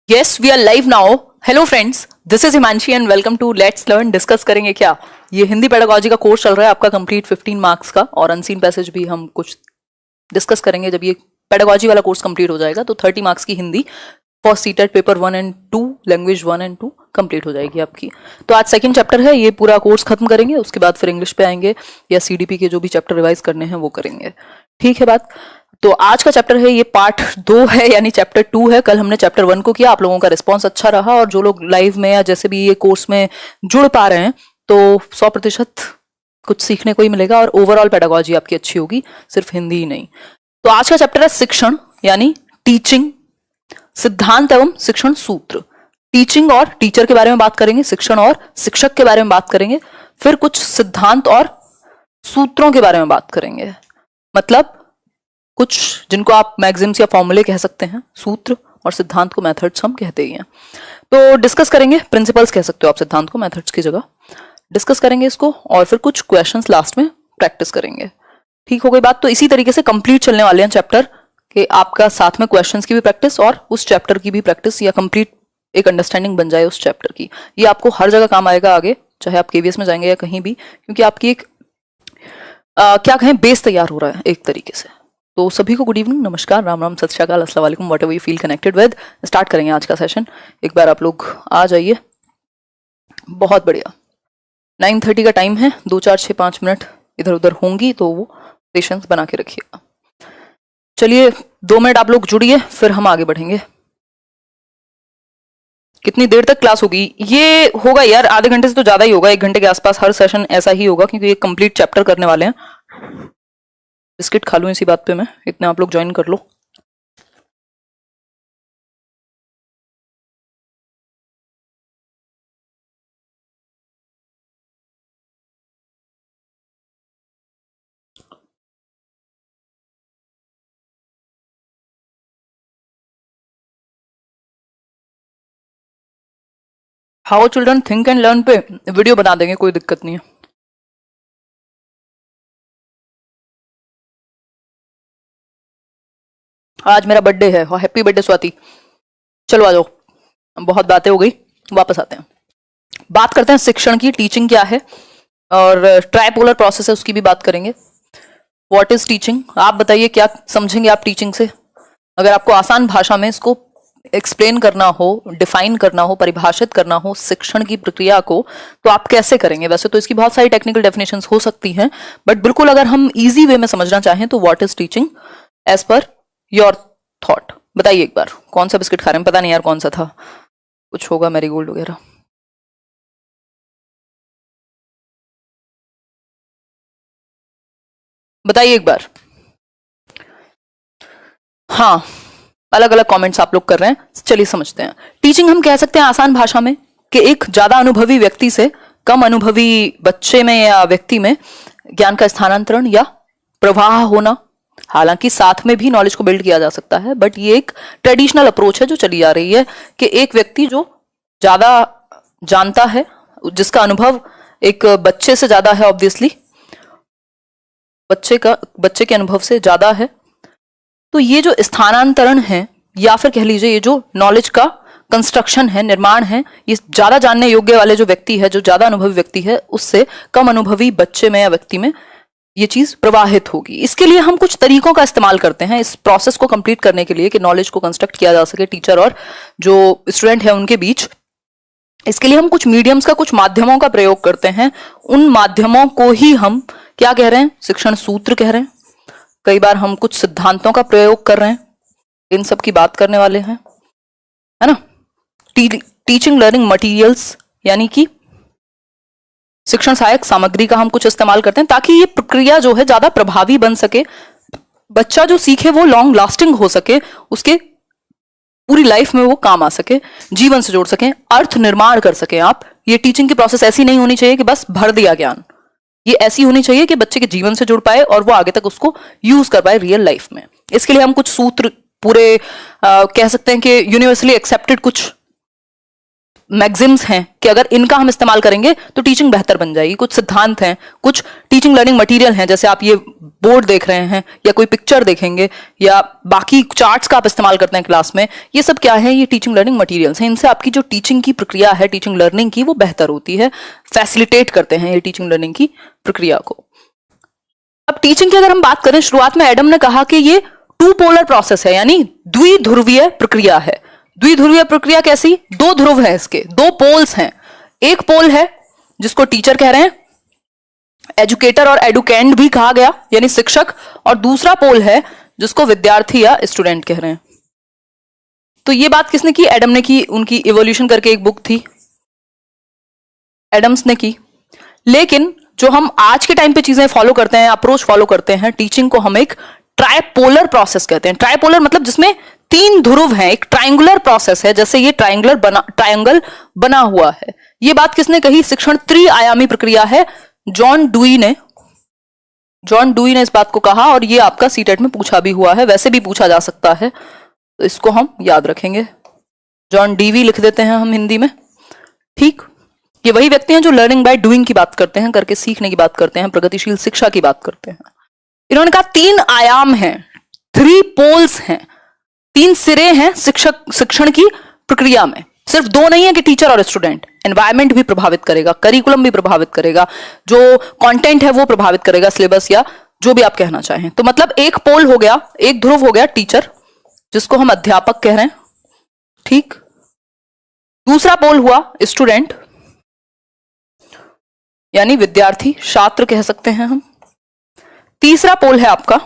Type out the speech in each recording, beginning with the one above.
Yes we are live now. Hello friends, this is Himanshi and welcome to let's learn. Discuss करेंगे क्या, ये Hindi pedagogy का course चल रहा है आपका कंप्लीट 15 मार्क्स का, और अनसीन पैसेज भी हम कुछ डिस्कस करेंगे। जब ये पेडागोजी वाला कोर्स कंप्लीट हो जाएगा तो 30 मार्क्स की Hindi for CTET paper 1 and 2, language 1 and 2 complete हो जाएगी आपकी। तो आज सेकंड चैप्टर है, ये पूरा कोर्स खत्म करेंगे, उसके बाद फिर इंग्लिश पे आएंगे या सीडीपी के जो भी चैप्टर रिवाइज करने हैं वो करेंगे। ठीक है बात। तो आज का चैप्टर है, ये पार्ट 2 है, यानी चैप्टर 2 है। कल हमने चैप्टर 1 को किया, आप लोगों का रिस्पॉन्स अच्छा रहा, और जो लोग लाइव में या जैसे भी ये कोर्स में जुड़ पा रहे हैं तो 100% कुछ सीखने को ही मिलेगा, और ओवरऑल पेडागोजी आपकी अच्छी होगी, सिर्फ हिंदी ही नहीं। तो आज का चैप्टर है शिक्षण यानी टीचिंग, सिद्धांत एवं शिक्षण सूत्र। टीचिंग और टीचर के बारे में बात करेंगे, शिक्षण और शिक्षक के बारे में बात करेंगे, फिर कुछ सिद्धांत और सूत्रों के बारे में बात करेंगे। मतलब कुछ जिनको आप मैग्जिम्स या फॉर्मूले कह सकते हैं, सूत्र, और सिद्धांत को मेथड्स हम कहते ही हैं। तो डिस्कस करेंगे, प्रिंसिपल्स कह सकते हो आप सिद्धांत को, मेथड्स की जगह डिस्कस करेंगे इसको, और फिर कुछ क्वेश्चंस लास्ट में प्रैक्टिस करेंगे। ठीक हो गई बात। तो इसी तरीके से कंप्लीट चलने वाले हैं चैप्टर कि आपका साथ में क्वेश्चंस की भी प्रैक्टिस और उस चैप्टर की भी प्रैक्टिस, या कंप्लीट एक अंडरस्टैंडिंग बन जाए उस चैप्टर की। ये आपको हर जगह काम आएगा आगे, चाहे आप केवीएस में जाएंगे या कहीं भी, क्योंकि आपकी एक क्या कहें, बेस तैयार हो रहा है एक तरीके से। तो सभी को गुड इवनिंग, नमस्कार, राम राम, सत श्री अकाल, अस्सलाम वालेकुम, whatever you feel connected with. Start करेंगे आज का सेशन। एक बार आप लोग आ जाइए। बहुत बढ़िया। 9:30 का टाइम है, 2 4 6 5 मिनट इधर उधर होंगी, तो वो पेशेंस बना के रखिएगा। चलिए 2 मिनट आप लोग जुड़िए, फिर हम आगे बढ़ेंगे। कितनी देर तक क्लास होगी? ये होगा यार आधे घंटे से तो ज्यादा ही होगा, 1 घंटे के आसपास हर सेशन ऐसा ही होगा, क्योंकि ये कंप्लीट चैप्टर करने वाले हैं। बिस्किट खा लूं इसी बात पे मैं, इतने आप लोग ज्वाइन कर लो। How children think and learn पे वीडियो बना देंगे, कोई दिक्कत नहीं है। आज मेरा बर्थडे है, हैप्पी बर्थडे स्वाति। चलो आ जाओ, बहुत बातें हो गई, वापस आते हैं। बात करते हैं शिक्षण की, टीचिंग क्या है, और ट्राइपोलर प्रोसेस है उसकी भी बात करेंगे। व्हाट इज टीचिंग, आप बताइए क्या समझेंगे आप टीचिंग से? अगर आपको आसान भाषा में इसको एक्सप्लेन करना हो, डिफाइन करना हो, परिभाषित करना हो शिक्षण की प्रक्रिया को, तो आप कैसे करेंगे? वैसे तो इसकी बहुत सारी टेक्निकल डेफिनेशंस हो सकती हैं, बट बिल्कुल अगर हम इजी वे में समझना चाहें तो what is teaching as per your thought. बताइए एक बार, कौन सा बिस्किट खा रहे हैं? पता नहीं यार कौन सा था, कुछ होगा मैरीगोल्ड वगैरह। बताइए एक बार। हाँ, अलग अलग कमेंट्स आप लोग कर रहे हैं, चलिए समझते हैं। टीचिंग हम कह सकते हैं आसान भाषा में कि एक ज्यादा अनुभवी व्यक्ति से कम अनुभवी बच्चे में या व्यक्ति में ज्ञान का स्थानांतरण या प्रवाह होना। हालांकि साथ में भी नॉलेज को बिल्ड किया जा सकता है, बट ये एक ट्रेडिशनल अप्रोच है जो चली आ रही है कि एक व्यक्ति जो ज्यादा जानता है, जिसका अनुभव एक बच्चे से ज्यादा है, ऑब्वियसली बच्चे के अनुभव से ज्यादा है, तो ये जो स्थानांतरण है, या फिर कह लीजिए ये जो नॉलेज का कंस्ट्रक्शन है, निर्माण है, ये ज्यादा जानने योग्य वाले जो व्यक्ति है, जो ज्यादा अनुभवी व्यक्ति है, उससे कम अनुभवी बच्चे में या व्यक्ति में ये चीज प्रवाहित होगी। इसके लिए हम कुछ तरीकों का इस्तेमाल करते हैं इस प्रोसेस को कंप्लीट करने के लिए, कि नॉलेज को कंस्ट्रक्ट किया जा सके टीचर और जो स्टूडेंट है उनके बीच। इसके लिए हम कुछ मीडियम्स का, कुछ माध्यमों का प्रयोग करते हैं। उन माध्यमों को ही हम क्या कह रहे हैं? शिक्षण सूत्र कह रहे हैं। कई बार हम कुछ सिद्धांतों का प्रयोग कर रहे हैं, इन सब की बात करने वाले हैं, है ना। टीचिंग लर्निंग मटेरियल्स यानी कि शिक्षण सहायक सामग्री का हम कुछ इस्तेमाल करते हैं, ताकि ये प्रक्रिया जो है ज्यादा प्रभावी बन सके, बच्चा जो सीखे वो लॉन्ग लास्टिंग हो सके, उसके पूरी लाइफ में वो काम आ सके, जीवन से जोड़ सके, अर्थ निर्माण कर सके आप। ये टीचिंग की प्रोसेस ऐसी नहीं होनी चाहिए कि बस भर दिया ज्ञान, ये ऐसी होनी चाहिए कि बच्चे के जीवन से जुड़ पाए और वो आगे तक उसको यूज कर पाए रियल लाइफ में। इसके लिए हम कुछ सूत्र, पूरे कह सकते हैं कि यूनिवर्सली एक्सेप्टेड कुछ मैग्जिम्स हैं कि अगर इनका हम इस्तेमाल करेंगे तो टीचिंग बेहतर बन जाएगी। कुछ सिद्धांत हैं, कुछ टीचिंग लर्निंग मटेरियल हैं, जैसे आप ये बोर्ड देख रहे हैं या कोई पिक्चर देखेंगे या बाकी चार्ट्स का आप इस्तेमाल करते हैं क्लास में, ये सब क्या है, ये टीचिंग लर्निंग मटेरियल्स हैं। इनसे आपकी जो टीचिंग की प्रक्रिया है, टीचिंग लर्निंग की, वो बेहतर होती है, फैसिलिटेट करते हैं ये टीचिंग लर्निंग की प्रक्रिया को। अब टीचिंग की अगर हम बात करें, शुरुआत में एडम ने कहा कि ये टू पोलर प्रोसेस है, यानी द्विध्रुवीय प्रक्रिया है। द्विध्रुवीय प्रक्रिया कैसी? दो ध्रुव है इसके, दो पोल्स हैं। एक पोल है जिसको टीचर कह रहे हैं, एजुकेटर और एडुकेंड भी कहा गया, यानी शिक्षक, और दूसरा पोल है जिसको विद्यार्थी या स्टूडेंट कह रहे हैं। तो ये बात किसने की? एडम ने की। उनकी इवोल्यूशन करके एक बुक थी, एडम्स ने की। लेकिन जो हम आज के टाइम पे चीजें फॉलो करते हैं, अप्रोच फॉलो करते हैं टीचिंग को, हम एक ट्राइपोलर प्रोसेस कहते हैं। ट्राइपोलर मतलब जिसमें तीन ध्रुव हैं, एक ट्रायंगुलर प्रोसेस है, जैसे ये ट्रायंगल बना हुआ है। ये बात किसने कही? शिक्षण त्रिआयामी प्रक्रिया है, जॉन डुई ने इस बात को कहा, और ये आपका सीटेट में पूछा भी हुआ है, वैसे भी पूछा जा सकता है, तो इसको हम याद रखेंगे। जॉन डीवी लिख देते हैं हम हिंदी में, ठीक। ये वही व्यक्ति हैं जो लर्निंग बाय डूइंग की बात करते हैं, करके सीखने की बात करते हैं, प्रगतिशील शिक्षा की बात करते हैं। इन्होंने कहा तीन आयाम हैं, 3 पोल्स हैं, 3 सिरे हैं शिक्षण की प्रक्रिया में। सिर्फ 2 नहीं है कि टीचर और स्टूडेंट, एनवायरमेंट भी प्रभावित करेगा, करिकुलम भी प्रभावित करेगा, जो कंटेंट है वो प्रभावित करेगा, सिलेबस या जो भी आप कहना चाहें। तो मतलब एक पोल हो गया, एक ध्रुव हो गया टीचर, जिसको हम अध्यापक कह रहे हैं, ठीक। दूसरा पोल हुआ स्टूडेंट, यानी विद्यार्थी, छात्र कह सकते हैं हम। तीसरा पोल है आपका,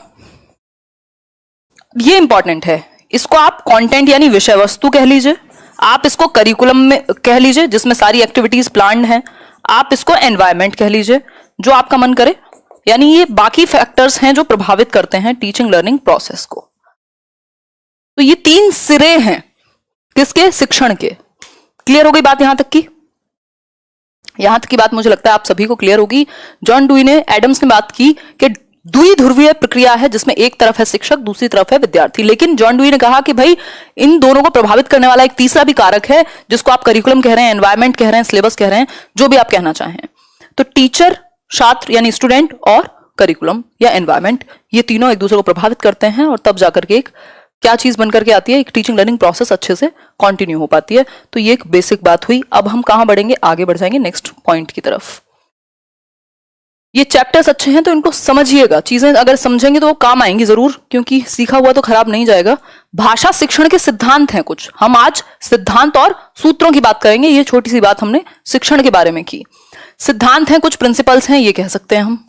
ये इंपॉर्टेंट है, इसको आप कंटेंट यानी विषय वस्तु कह लीजिए, आप इसको करिकुलम में कह लीजिए जिसमें सारी एक्टिविटीज प्लान्ड हैं, आप इसको एनवायरनमेंट कह लीजिए, जो आपका मन करे। यानी ये बाकी फैक्टर्स हैं जो प्रभावित करते हैं टीचिंग लर्निंग प्रोसेस को। तो ये 3 सिरे हैं किसके? शिक्षण के। क्लियर हो गई बात यहां तक की? यहां तक की बात मुझे लगता है आप सभी को क्लियर होगी। जॉन डुई ने, एडम्स ने बात की कि द्विध्रुवीय प्रक्रिया है जिसमें एक तरफ है शिक्षक, दूसरी तरफ है विद्यार्थी। लेकिन जॉन डुई ने कहा कि भाई इन दोनों को प्रभावित करने वाला एक तीसरा भी कारक है, जिसको आप करिकुलम कह रहे हैं, एनवायरनमेंट कह रहे हैं, सिलेबस कह रहे हैं, जो भी आप कहना चाहें। तो टीचर, छात्र यानी स्टूडेंट और करिकुलम या एनवायरनमेंट, ये तीनों एक दूसरे को प्रभावित करते हैं, और तब जाकर के एक क्या चीज बनकर के आती है, एक टीचिंग लर्निंग प्रोसेस अच्छे से कंटिन्यू हो पाती है। तो ये एक बेसिक बात हुई। अब हम कहां बढ़ेंगे? आगे बढ़ जाएंगे नेक्स्ट पॉइंट की तरफ। ये चैप्टर्स अच्छे हैं तो इनको समझिएगा, चीजें अगर समझेंगे तो वो काम आएंगी जरूर, क्योंकि सीखा हुआ तो खराब नहीं जाएगा। भाषा शिक्षण के सिद्धांत हैं कुछ, हम आज सिद्धांत और सूत्रों की बात करेंगे। ये छोटी सी बात हमने शिक्षण के बारे में की। सिद्धांत हैं, कुछ प्रिंसिपल्स हैं, ये कह सकते हैं हम।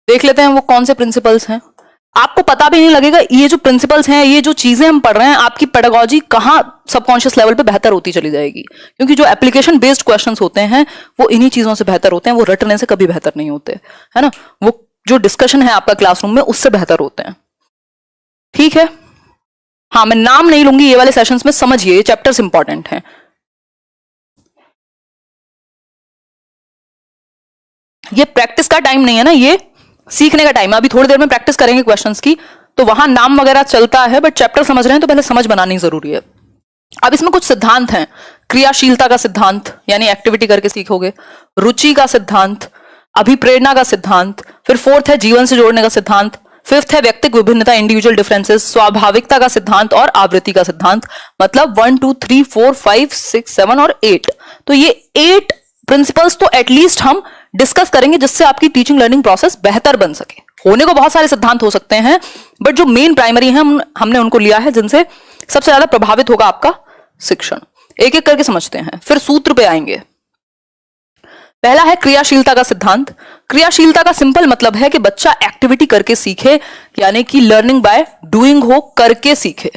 देख लेते हैं वो कौन से प्रिंसिपल्स हैं। आपको पता भी नहीं लगेगा ये जो प्रिंसिपल्स हैं, ये जो चीजें हम पढ़ रहे हैं, आपकी पेडागोजी कहां सबकॉन्शियस लेवल पे बेहतर होती चली जाएगी। क्योंकि जो एप्लीकेशन बेस्ड क्वेश्चंस होते हैं वो इन्हीं चीजों से बेहतर होते हैं, वो रटने से कभी बेहतर नहीं होते, है ना। वो जो डिस्कशन है आपका क्लासरूम में, उससे बेहतर होते हैं, ठीक है। हाँ, मैं नाम नहीं लूंगी ये वाले सेशंस में, समझिए ये चैप्टर्स इंपॉर्टेंट हैं। ये प्रैक्टिस का टाइम नहीं है ना, ये सीखने का टाइम है। अभी थोड़ी देर में प्रैक्टिस करेंगे क्वेश्चंस की, तो वहां नाम वगैरह चलता है, बट चैप्टर समझ रहे हैं तो पहले समझ बनानी जरूरी है। अब इसमें कुछ सिद्धांत हैं। क्रियाशीलता का सिद्धांत, यानी एक्टिविटी करके सीखोगे। रुचि का सिद्धांत, अभिप्रेरणा का सिद्धांत, फिर 4th है जीवन से जोड़ने का सिद्धांत, 5th है व्यक्तिगत विभिन्नता, इंडिविजुअल डिफरेंसेस, स्वाभाविकता का सिद्धांत और आवृत्ति का सिद्धांत। मतलब 1 2 3 4 5 6 7 और 8। तो ये 8 प्रिंसिपल्स तो एटलीस्ट हम डिस्कस करेंगे, जिससे आपकी टीचिंग लर्निंग प्रोसेस बेहतर बन सके। होने को बहुत सारे सिद्धांत हो सकते हैं, बट जो मेन प्राइमरी हैं हमने उनको लिया है, जिनसे सबसे ज्यादा प्रभावित होगा आपका शिक्षण। एक एक करके समझते हैं, फिर सूत्र पे आएंगे। पहला है क्रियाशीलता का सिद्धांत। क्रियाशीलता का सिंपल मतलब है कि बच्चा एक्टिविटी करके सीखे, यानी कि लर्निंग बाय डूइंग हो, करके सीखे।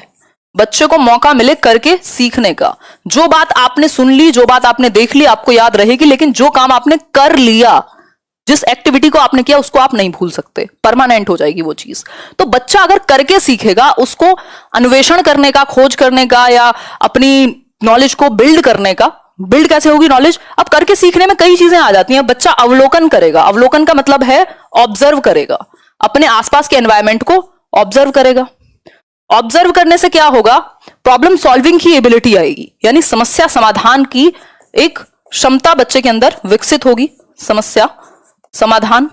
बच्चे को मौका मिले करके सीखने का। जो बात आपने सुन ली, जो बात आपने देख ली, आपको याद रहेगी, लेकिन जो काम आपने कर लिया, जिस एक्टिविटी को आपने किया, उसको आप नहीं भूल सकते, परमानेंट हो जाएगी वो चीज। तो बच्चा अगर करके सीखेगा, उसको अन्वेषण करने का, खोज करने का, या अपनी नॉलेज को बिल्ड करने का। बिल्ड कैसे होगी नॉलेज? अब करके सीखने में कई चीजें आ जाती हैं। बच्चा अवलोकन करेगा। अवलोकन का मतलब है ऑब्जर्व करेगा, अपने आसपास के एनवायरमेंट को ऑब्जर्व करेगा। ऑब्जर्व करने से क्या होगा? प्रॉब्लम सॉल्विंग की एबिलिटी आएगी, यानी समस्या समाधान की एक क्षमता बच्चे के अंदर विकसित होगी। समस्या समाधान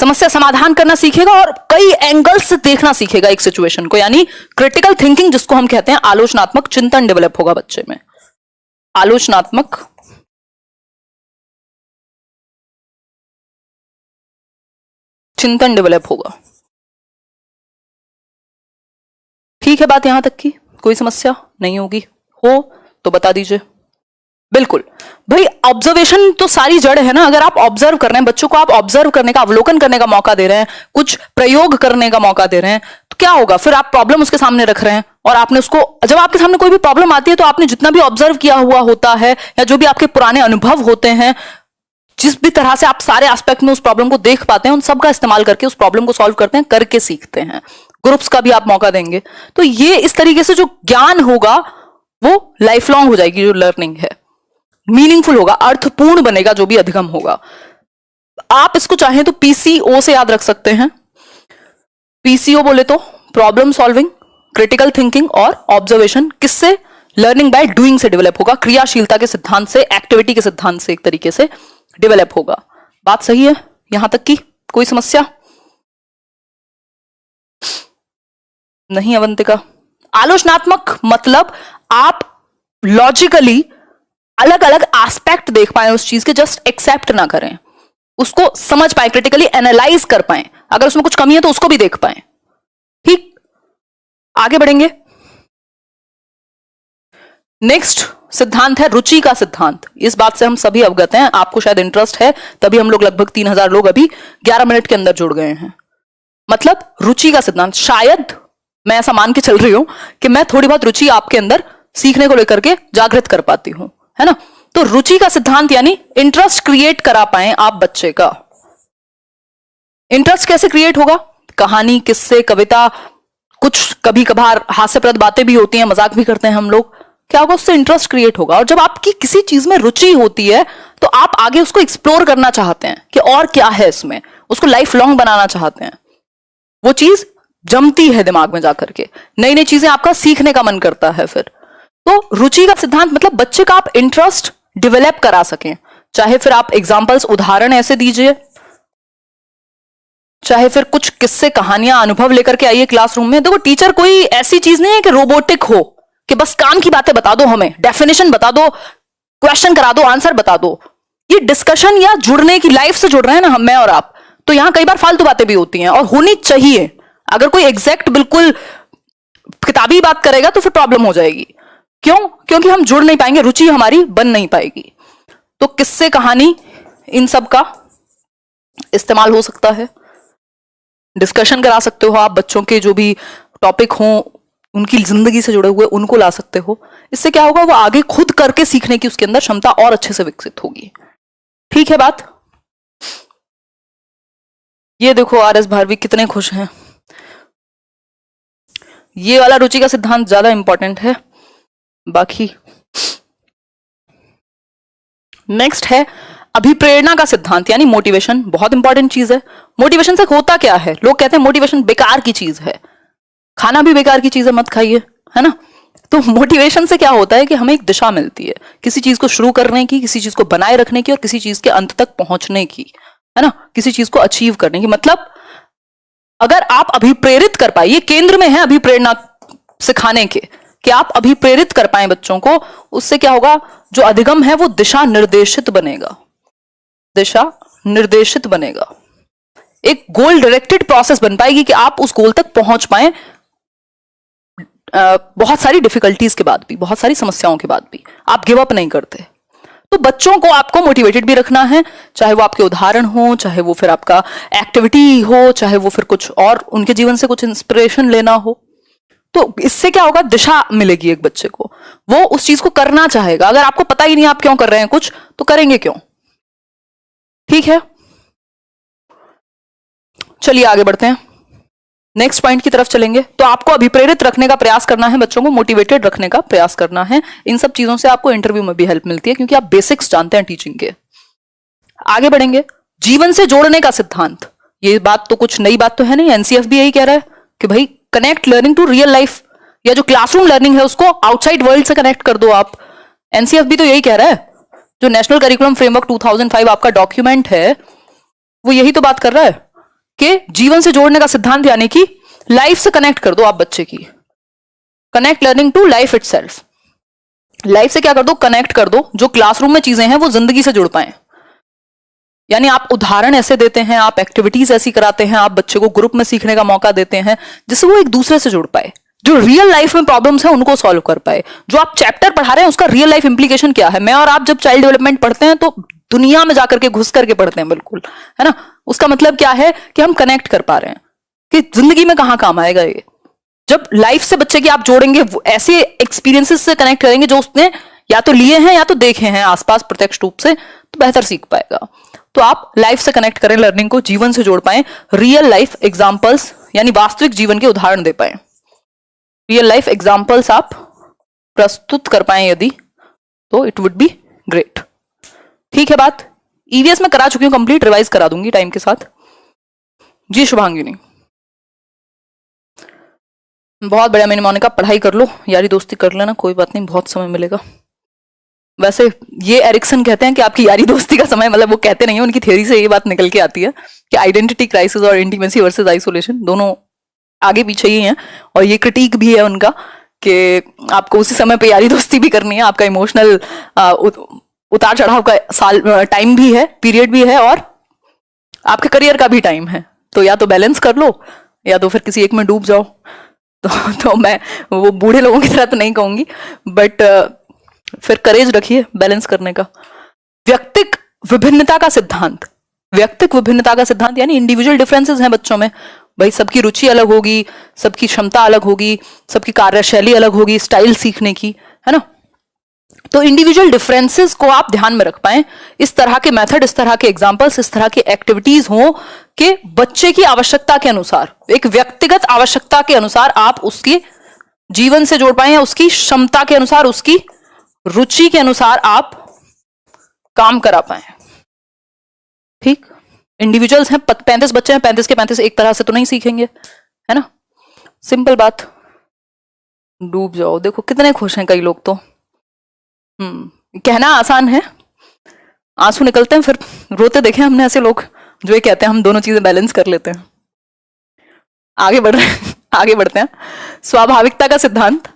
समस्या समाधान करना सीखेगा और कई एंगल्स से देखना सीखेगा एक सिचुएशन को, यानी क्रिटिकल थिंकिंग जिसको हम कहते हैं, आलोचनात्मक चिंतन डेवलप होगा बच्चे में। आलोचनात्मक चिंतन डेवलप होगा। ठीक है, बात यहां तक की, कोई समस्या नहीं होगी, हो तो बता दीजिए। बिल्कुल भाई, ऑब्जर्वेशन तो सारी जड़ है ना। अगर आप ऑब्जर्व कर रहे हैं बच्चों को, आप ऑब्जर्व करने का, अवलोकन करने का मौका दे रहे हैं, कुछ प्रयोग करने का मौका दे रहे हैं, तो क्या होगा फिर? आप प्रॉब्लम उसके सामने रख रहे हैं और आपने उसको, जब आपके सामने कोई भी प्रॉब्लम आती है तो आपने जितना भी ऑब्जर्व किया हुआ होता है या जो भी आपके पुराने अनुभव होते हैं, जिस भी तरह से आप सारे एस्पेक्ट में उस प्रॉब्लम को देख पाते हैं, उन सब का इस्तेमाल करके उस प्रॉब्लम को सॉल्व करते हैं, करके सीखते हैं। ग्रुप्स का भी आप मौका देंगे तो ये इस तरीके से जो ज्ञान होगा वो लाइफ लॉन्ग हो जाएगी। जो लर्निंग है मीनिंगफुल होगा, अर्थपूर्ण बनेगा जो भी अधिगम होगा। आप इसको चाहें तो पीसीओ से याद रख सकते हैं। पीसीओ बोले तो प्रॉब्लम सॉल्विंग, क्रिटिकल थिंकिंग और ऑब्जर्वेशन। किससे? लर्निंग बाय डूइंग से डेवलप होगा, क्रियाशीलता के सिद्धांत से, एक्टिविटी के सिद्धांत से एक तरीके से डेवलप होगा। बात सही है यहां तक की? कोई समस्या नहीं अवंतिका? आलोचनात्मक मतलब आप लॉजिकली अलग अलग एस्पेक्ट देख पाए उस चीज के, जस्ट एक्सेप्ट ना करें, उसको समझ पाए, क्रिटिकली एनालाइज कर पाए, अगर उसमें कुछ कमी है तो उसको भी देख पाए। ठीक, आगे बढ़ेंगे। नेक्स्ट सिद्धांत है रुचि का सिद्धांत। इस बात से हम सभी अवगत हैं, आपको शायद इंटरेस्ट है, तभी हम लोग लगभग 3000 लोग अभी 11 मिनट के अंदर जुड़ गए हैं। मतलब रुचि का सिद्धांत, शायद मैं ऐसा मान के चल रही हूं कि मैं थोड़ी बहुत रुचि आपके अंदर सीखने को लेकर के जागृत कर पाती हूं, है ना। तो रुचि का सिद्धांत यानी इंटरेस्ट क्रिएट करा पाए आप बच्चे का। इंटरेस्ट कैसे क्रिएट होगा? कहानी, किस्से, कविता, कुछ कभी कभार हास्यप्रद बातें भी होती हैं, मजाक भी करते हैं हम लोग, क्या होगा? उससे इंटरेस्ट क्रिएट होगा। और जब आपकी किसी चीज में रुचि होती है तो आप आगे उसको एक्सप्लोर करना चाहते हैं कि और क्या है इसमें, उसको लाइफ लॉन्ग बनाना चाहते हैं। वो चीज जमती है दिमाग में जाकर के, नई नई चीजें आपका सीखने का मन करता है फिर। तो रुचि का सिद्धांत मतलब बच्चे का आप इंटरेस्ट डेवलप करा सकें। चाहे फिर आप एग्जांपल्स, उदाहरण ऐसे दीजिए, चाहे फिर कुछ किस्से, कहानियां, अनुभव लेकर के आइए क्लासरूम में। देखो टीचर कोई ऐसी चीज नहीं है कि रोबोटिक हो, कि बस काम की बातें बता दो, हमें डेफिनेशन बता दो, क्वेश्चन करा दो, आंसर बता दो। ये डिस्कशन या जुड़ने की, लाइफ से जुड़ रहे हैं ना हम, मैं और आप, तो यहां कई बार फालतू बातें भी होती हैं और होनी चाहिए। अगर कोई एग्जैक्ट बिल्कुल किताबी बात करेगा तो फिर प्रॉब्लम हो जाएगी। क्यों? क्योंकि हम जुड़ नहीं पाएंगे, रुचि हमारी बन नहीं पाएगी। तो किस्से, कहानी, इन सब का इस्तेमाल हो सकता है। डिस्कशन करा सकते हो आप, बच्चों के जो भी टॉपिक हो उनकी जिंदगी से जुड़े हुए उनको ला सकते हो। इससे क्या होगा? वो आगे खुद करके सीखने की उसके अंदर क्षमता और अच्छे से विकसित होगी। ठीक है बात? ये देखो आर.एस. भारवी कितने खुश हैं। ये वाला रुचि का सिद्धांत ज्यादा इंपॉर्टेंट है। बाकी नेक्स्ट है अभिप्रेरणा का सिद्धांत, यानी मोटिवेशन। बहुत इंपॉर्टेंट चीज है। मोटिवेशन से होता क्या है? लोग कहते हैं मोटिवेशन बेकार की चीज है, खाना भी बेकार की चीज है, मत खाइए, है ना। तो मोटिवेशन से क्या होता है कि हमें एक दिशा मिलती है किसी चीज को शुरू करने की, किसी चीज को बनाए रखने की और किसी चीज के अंत तक पहुंचने की, है ना, किसी चीज को अचीव करने की। मतलब अगर आप अभिप्रेरित कर पाए, ये केंद्र में है अभिप्रेरणा सिखाने के, कि आप अभिप्रेरित कर पाए बच्चों को, उससे क्या होगा? जो अधिगम है वो दिशा निर्देशित बनेगा, दिशा निर्देशित बनेगा। एक गोल डायरेक्टेड प्रोसेस बन पाएगी कि आप उस गोल तक पहुंच पाए, बहुत सारी डिफिकल्टीज के बाद भी, बहुत सारी समस्याओं के बाद भी आप गिव अप नहीं करते। तो बच्चों को आपको मोटिवेटेड भी रखना है, चाहे वो आपके उदाहरण हो, चाहे वो फिर आपका एक्टिविटी हो, चाहे वो फिर कुछ और उनके जीवन से कुछ इंस्पिरेशन लेना हो। तो इससे क्या होगा? दिशा मिलेगी एक बच्चे को, वो उस चीज को करना चाहेगा। अगर आपको पता ही नहीं आप क्यों कर रहे हैं कुछ, तो करेंगे क्यों? ठीक है, चलिए आगे बढ़ते हैं, नेक्स्ट पॉइंट की तरफ चलेंगे। तो आपको अभिप्रेरित रखने का प्रयास करना है, बच्चों को मोटिवेटेड रखने का प्रयास करना है। इन सब चीजों से आपको इंटरव्यू में भी हेल्प मिलती है, क्योंकि आप बेसिक्स जानते हैं टीचिंग के। आगे बढ़ेंगे, जीवन से जोड़ने का सिद्धांत। ये बात तो कुछ नई बात तो है नहीं, एनसीएफ भी यही कह रहा है कि भाई connect learning to real life, या जो क्लासरूम लर्निंग है उसको आउटसाइड वर्ल्ड से कनेक्ट कर दो आप। एनसीएफ भी तो यही कह रहा है, जो नेशनल करिकुलम फ्रेमवर्क 2005 आपका डॉक्यूमेंट है, वो यही तो बात कर रहा है के जीवन से जोड़ने का सिद्धांत, यानी कि लाइफ से कनेक्ट कर दो आप बच्चे की। Connect learning to life itself. Life से क्या कर दो, कनेक्ट कर दो। जो क्लासरूम में चीजें हैं वो जिंदगी से जुड़ पाए। यानी आप उदाहरण ऐसे देते हैं, आप एक्टिविटीज ऐसी कराते हैं, आप बच्चे को ग्रुप में सीखने का मौका देते हैं जिससे वो एक दूसरे से जुड़ पाए, जो रियल लाइफ में प्रॉब्लम्स हैं उनको सॉल्व कर पाए। जो आप चैप्टर पढ़ा रहे हैं उसका रियल लाइफ इंप्लीकेशन क्या है। मैं और आप जब चाइल्ड डेवलपमेंट पढ़ते हैं तो दुनिया में जाकर के घुस करके पढ़ते हैं, बिल्कुल, है ना। उसका मतलब क्या है कि हम कनेक्ट कर पा रहे हैं कि जिंदगी में कहां काम आएगा ये। जब लाइफ से बच्चे की आप जोड़ेंगे, ऐसे एक्सपीरियंसेस से कनेक्ट करेंगे जो उसने या तो लिए हैं या तो देखे हैं आसपास प्रत्यक्ष रूप से, तो बेहतर सीख पाएगा। तो आप लाइफ से कनेक्ट करें, लर्निंग को जीवन से जोड़ पाए, रियल लाइफ एग्जांपल्स यानी वास्तविक जीवन के उदाहरण दे पाए, रियल लाइफ एग्जांपल्स आप प्रस्तुत कर पाए यदि, तो इट वुड बी ग्रेट। ठीक है बात। ईवीएस में करा चुकी हूं कंप्लीट, रिवाइज करा दूंगी टाइम के साथ। जी शुभांगिनी, बहुत बढ़िया। मैंने मोनिका पढ़ाई कर लो, यारी दोस्ती कर लेना, कोई बात नहीं, बहुत समय मिलेगा। वैसे ये एरिक्सन कहते हैं कि आपकी यारी दोस्ती का समय, मतलब वो कहते नहीं है, उनकी थ्योरी से ये बात निकल के आती है कि आइडेंटिटी क्राइसिस और इंटीमेसी वर्सेस आइसोलेशन दोनों आगे पीछे ही हैं। और ये क्रिटिक भी है उनका कि आपको उसी समय पे यारी दोस्ती भी करनी है, आपका इमोशनल उतार चढ़ाव का साल टाइम भी है, पीरियड भी है, और आपके करियर का भी टाइम है। तो या तो बैलेंस कर लो या तो फिर किसी एक में डूब जाओ। तो मैं वो बूढ़े लोगों की तरह तो नहीं कहूंगी, बट फिर करेज रखिए बैलेंस करने का। व्यक्तिक विभिन्नता का सिद्धांत। व्यक्तिक विभिन्नता का सिद्धांत यानी इंडिविजुअल डिफरेंसेस हैं बच्चों में। भाई सबकी रुचि अलग होगी, सबकी क्षमता अलग होगी, सबकी कार्यशैली अलग होगी, स्टाइल सीखने की, है ना। तो इंडिविजुअल डिफरेंसेस को आप ध्यान में रख पाए। इस तरह के मेथड, इस तरह के एग्जांपल्स, इस तरह की एक्टिविटीज हो कि बच्चे की आवश्यकता के अनुसार, एक व्यक्तिगत आवश्यकता के अनुसार आप उसकी जीवन से जोड़ पाए, या उसकी क्षमता के अनुसार, उसकी रुचि के अनुसार आप काम करा पाए। ठीक, इंडिविजुअल्स हैं, 35 बच्चे हैं, 35 के 35 एक तरह से तो नहीं सीखेंगे, है ना। सिंपल बात। डूब जाओ, देखो कितने खुश हैं कई लोग तो। कहना आसान है, आंसू निकलते हैं, फिर रोते देखे हमने ऐसे लोग जो ये कहते हैं हम दोनों चीजें बैलेंस कर लेते हैं। आगे बढ़ रहे हैं, आगे बढ़ते हैं। स्वाभाविकता का सिद्धांत।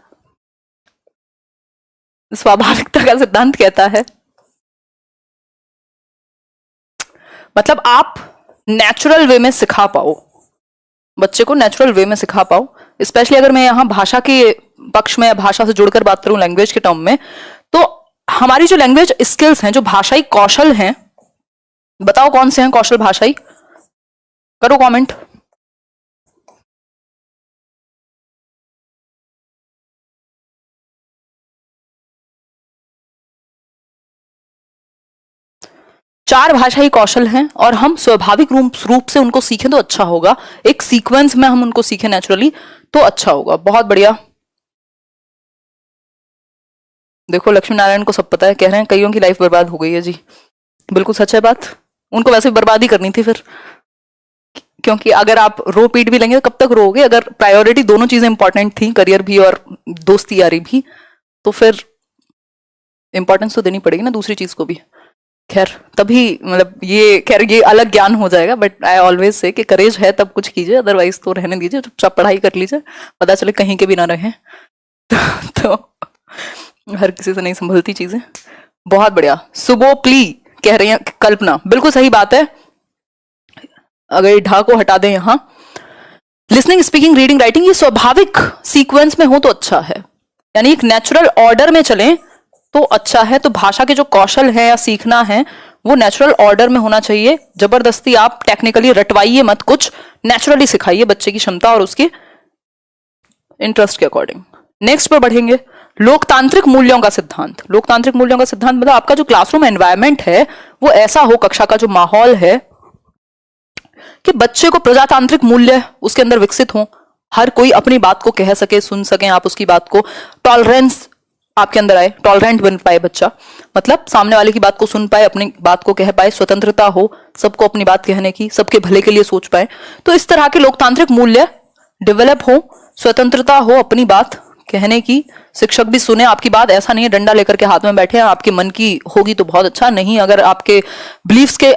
स्वाभाविकता का सिद्धांत कहता है, मतलब आप नेचुरल वे में सिखा पाओ, बच्चे को नेचुरल वे में सिखा पाओ। स्पेशली अगर मैं यहां भाषा के पक्ष में, भाषा से जुड़कर बात करूं, लैंग्वेज के टर्म में, तो हमारी जो लैंग्वेज स्किल्स हैं, जो भाषाई कौशल हैं, बताओ कौन से हैं कौशल भाषाई, करो कमेंट। चार भाषाई कौशल हैं और हम स्वाभाविक रूप से उनको सीखें तो अच्छा होगा। एक सीक्वेंस में हम उनको सीखें नेचुरली तो अच्छा होगा। बहुत बढ़िया। देखो लक्ष्मी नारायण को सब पता है, कह रहे हैं कईयों की लाइफ बर्बाद हो गई है। जी बिल्कुल सच है बात, उनको वैसे बर्बाद ही करनी थी फिर, क्योंकि अगर आप रो पीट भी लेंगे तो कब तक रोगे। अगर प्रायोरिटी दोनों चीजें इंपॉर्टेंट थी, करियर भी और दोस्ती यारी भी, तो फिर इंपॉर्टेंस तो देनी पड़ेगी ना दूसरी चीज को भी। खैर तभी, मतलब ये खैर ये अलग ज्ञान हो जाएगा, बट आई ऑलवेज से कि करेज है तब कुछ कीजिए, अदरवाइज तो रहने दीजिए, चुपचाप पढ़ाई कर लीजिए, पता चले कहीं के भी ना रहे। तो हर किसी से नहीं संभलती चीजें। बहुत बढ़िया। सुबोपली कह रही है कल्पना, बिल्कुल सही बात है। अगर ढा को हटा दें यहां, लिसनिंग, स्पीकिंग, रीडिंग, राइटिंग, ये स्वाभाविक सीक्वेंस में हो तो अच्छा है, यानी एक नेचुरल ऑर्डर में चलें तो अच्छा है। तो भाषा के जो कौशल है या सीखना है वो नेचुरल ऑर्डर में होना चाहिए। जबरदस्ती आप टेक्निकली रटवाइए मत, कुछ नेचुरली सिखाइए बच्चे की क्षमता और उसके इंटरेस्ट के अकॉर्डिंग। नेक्स्ट पर बढ़ेंगे, लोकतांत्रिक मूल्यों का सिद्धांत। लोकतांत्रिक मूल्यों का सिद्धांत मतलब आपका जो क्लासरूम एनवायरनमेंट है वो ऐसा हो, कक्षा का जो माहौल है, कि बच्चे को प्रजातांत्रिक मूल्य उसके अंदर विकसित हो, हर कोई अपनी बात को कह सके, सुन सके आप उसकी बात को, टॉलरेंस आपके अंदर आए, टॉलरेंट बन पाए बच्चा, मतलब सामने वाले की बात को सुन पाए, अपनी बात को कह पाए, स्वतंत्रता हो सबको अपनी बात कहने की, सबके भले के लिए सोच पाए। तो इस तरह के लोकतांत्रिक मूल्य डेवलप हो, स्वतंत्रता हो अपनी बात कहने की, शिक्षक भी सुने आपकी बात। ऐसा नहीं है डंडा लेकर के हाथ में बैठे हैं, आपके मन की होगी तो बहुत अच्छा, नहीं, अगर आपके बिलीफ्स के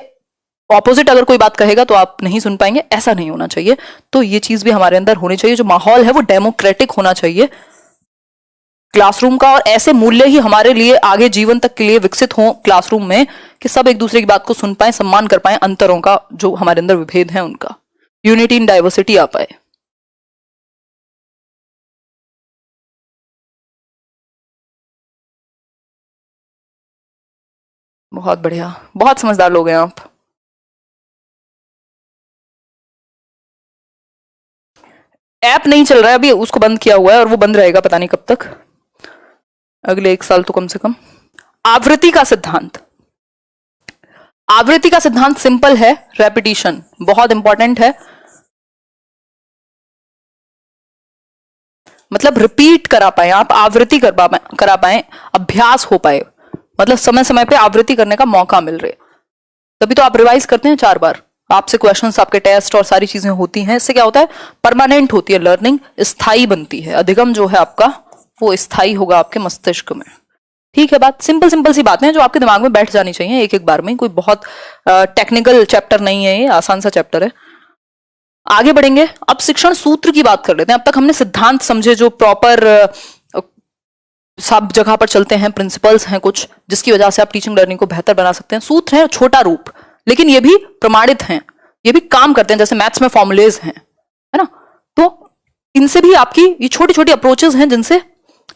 ऑपोजिट अगर कोई बात कहेगा तो आप नहीं सुन पाएंगे, ऐसा नहीं होना चाहिए। तो ये चीज भी हमारे अंदर होनी चाहिए, जो माहौल है वो डेमोक्रेटिक होना चाहिए क्लासरूम का, और ऐसे मूल्य ही हमारे लिए आगे जीवन तक के लिए विकसित हो क्लासरूम में कि सब एक दूसरे की बात को सुन पाए, सम्मान कर पाए, अंतरों का जो हमारे अंदर विभेद है उनका, यूनिटी इन डाइवर्सिटी आ पाए। बहुत बढ़िया, बहुत समझदार लोग हैं आप। ऐप नहीं चल रहा है अभी, उसको बंद किया हुआ है और वो बंद रहेगा पता नहीं कब तक, अगले 1 साल तो कम से कम। आवृत्ति का सिद्धांत, आवृत्ति का सिद्धांत सिंपल है, रेपिटिशन बहुत इंपॉर्टेंट है, मतलब रिपीट करा पाए आप, आवृत्ति करा पाए, अभ्यास हो पाए, मतलब समय समय पे आवृत्ति करने का मौका मिल रहे, तभी तो आप रिवाइज करते हैं 4 बार, आपसे क्वेश्चंस, आपके टेस्ट और सारी चीजें होती हैं। इससे क्या होता है, परमानेंट होती है लर्निंग, स्थायी बनती है, अधिगम जो है आपका वो स्थायी होगा आपके मस्तिष्क में। ठीक है बात, सिंपल सिंपल सी बातें हैं जो आपके दिमाग में बैठ जानी चाहिए एक एक बार में, कोई बहुत टेक्निकल चैप्टर नहीं है ये, आसान सा चैप्टर है। आगे बढ़ेंगे, अब शिक्षण सूत्र की बात कर लेते हैं। अब तक हमने सिद्धांत समझे जो प्रॉपर सब जगह पर चलते हैं, प्रिंसिपल्स हैं कुछ जिसकी वजह से आप टीचिंग लर्निंग को बेहतर बना सकते हैं। सूत्र हैं छोटा रूप, लेकिन ये भी प्रमाणित हैं, ये भी काम करते हैं, जैसे मैथ्स में फॉर्मुलेज हैं, है ना, तो इनसे भी आपकी ये छोटी छोटी अप्रोचेस हैं जिनसे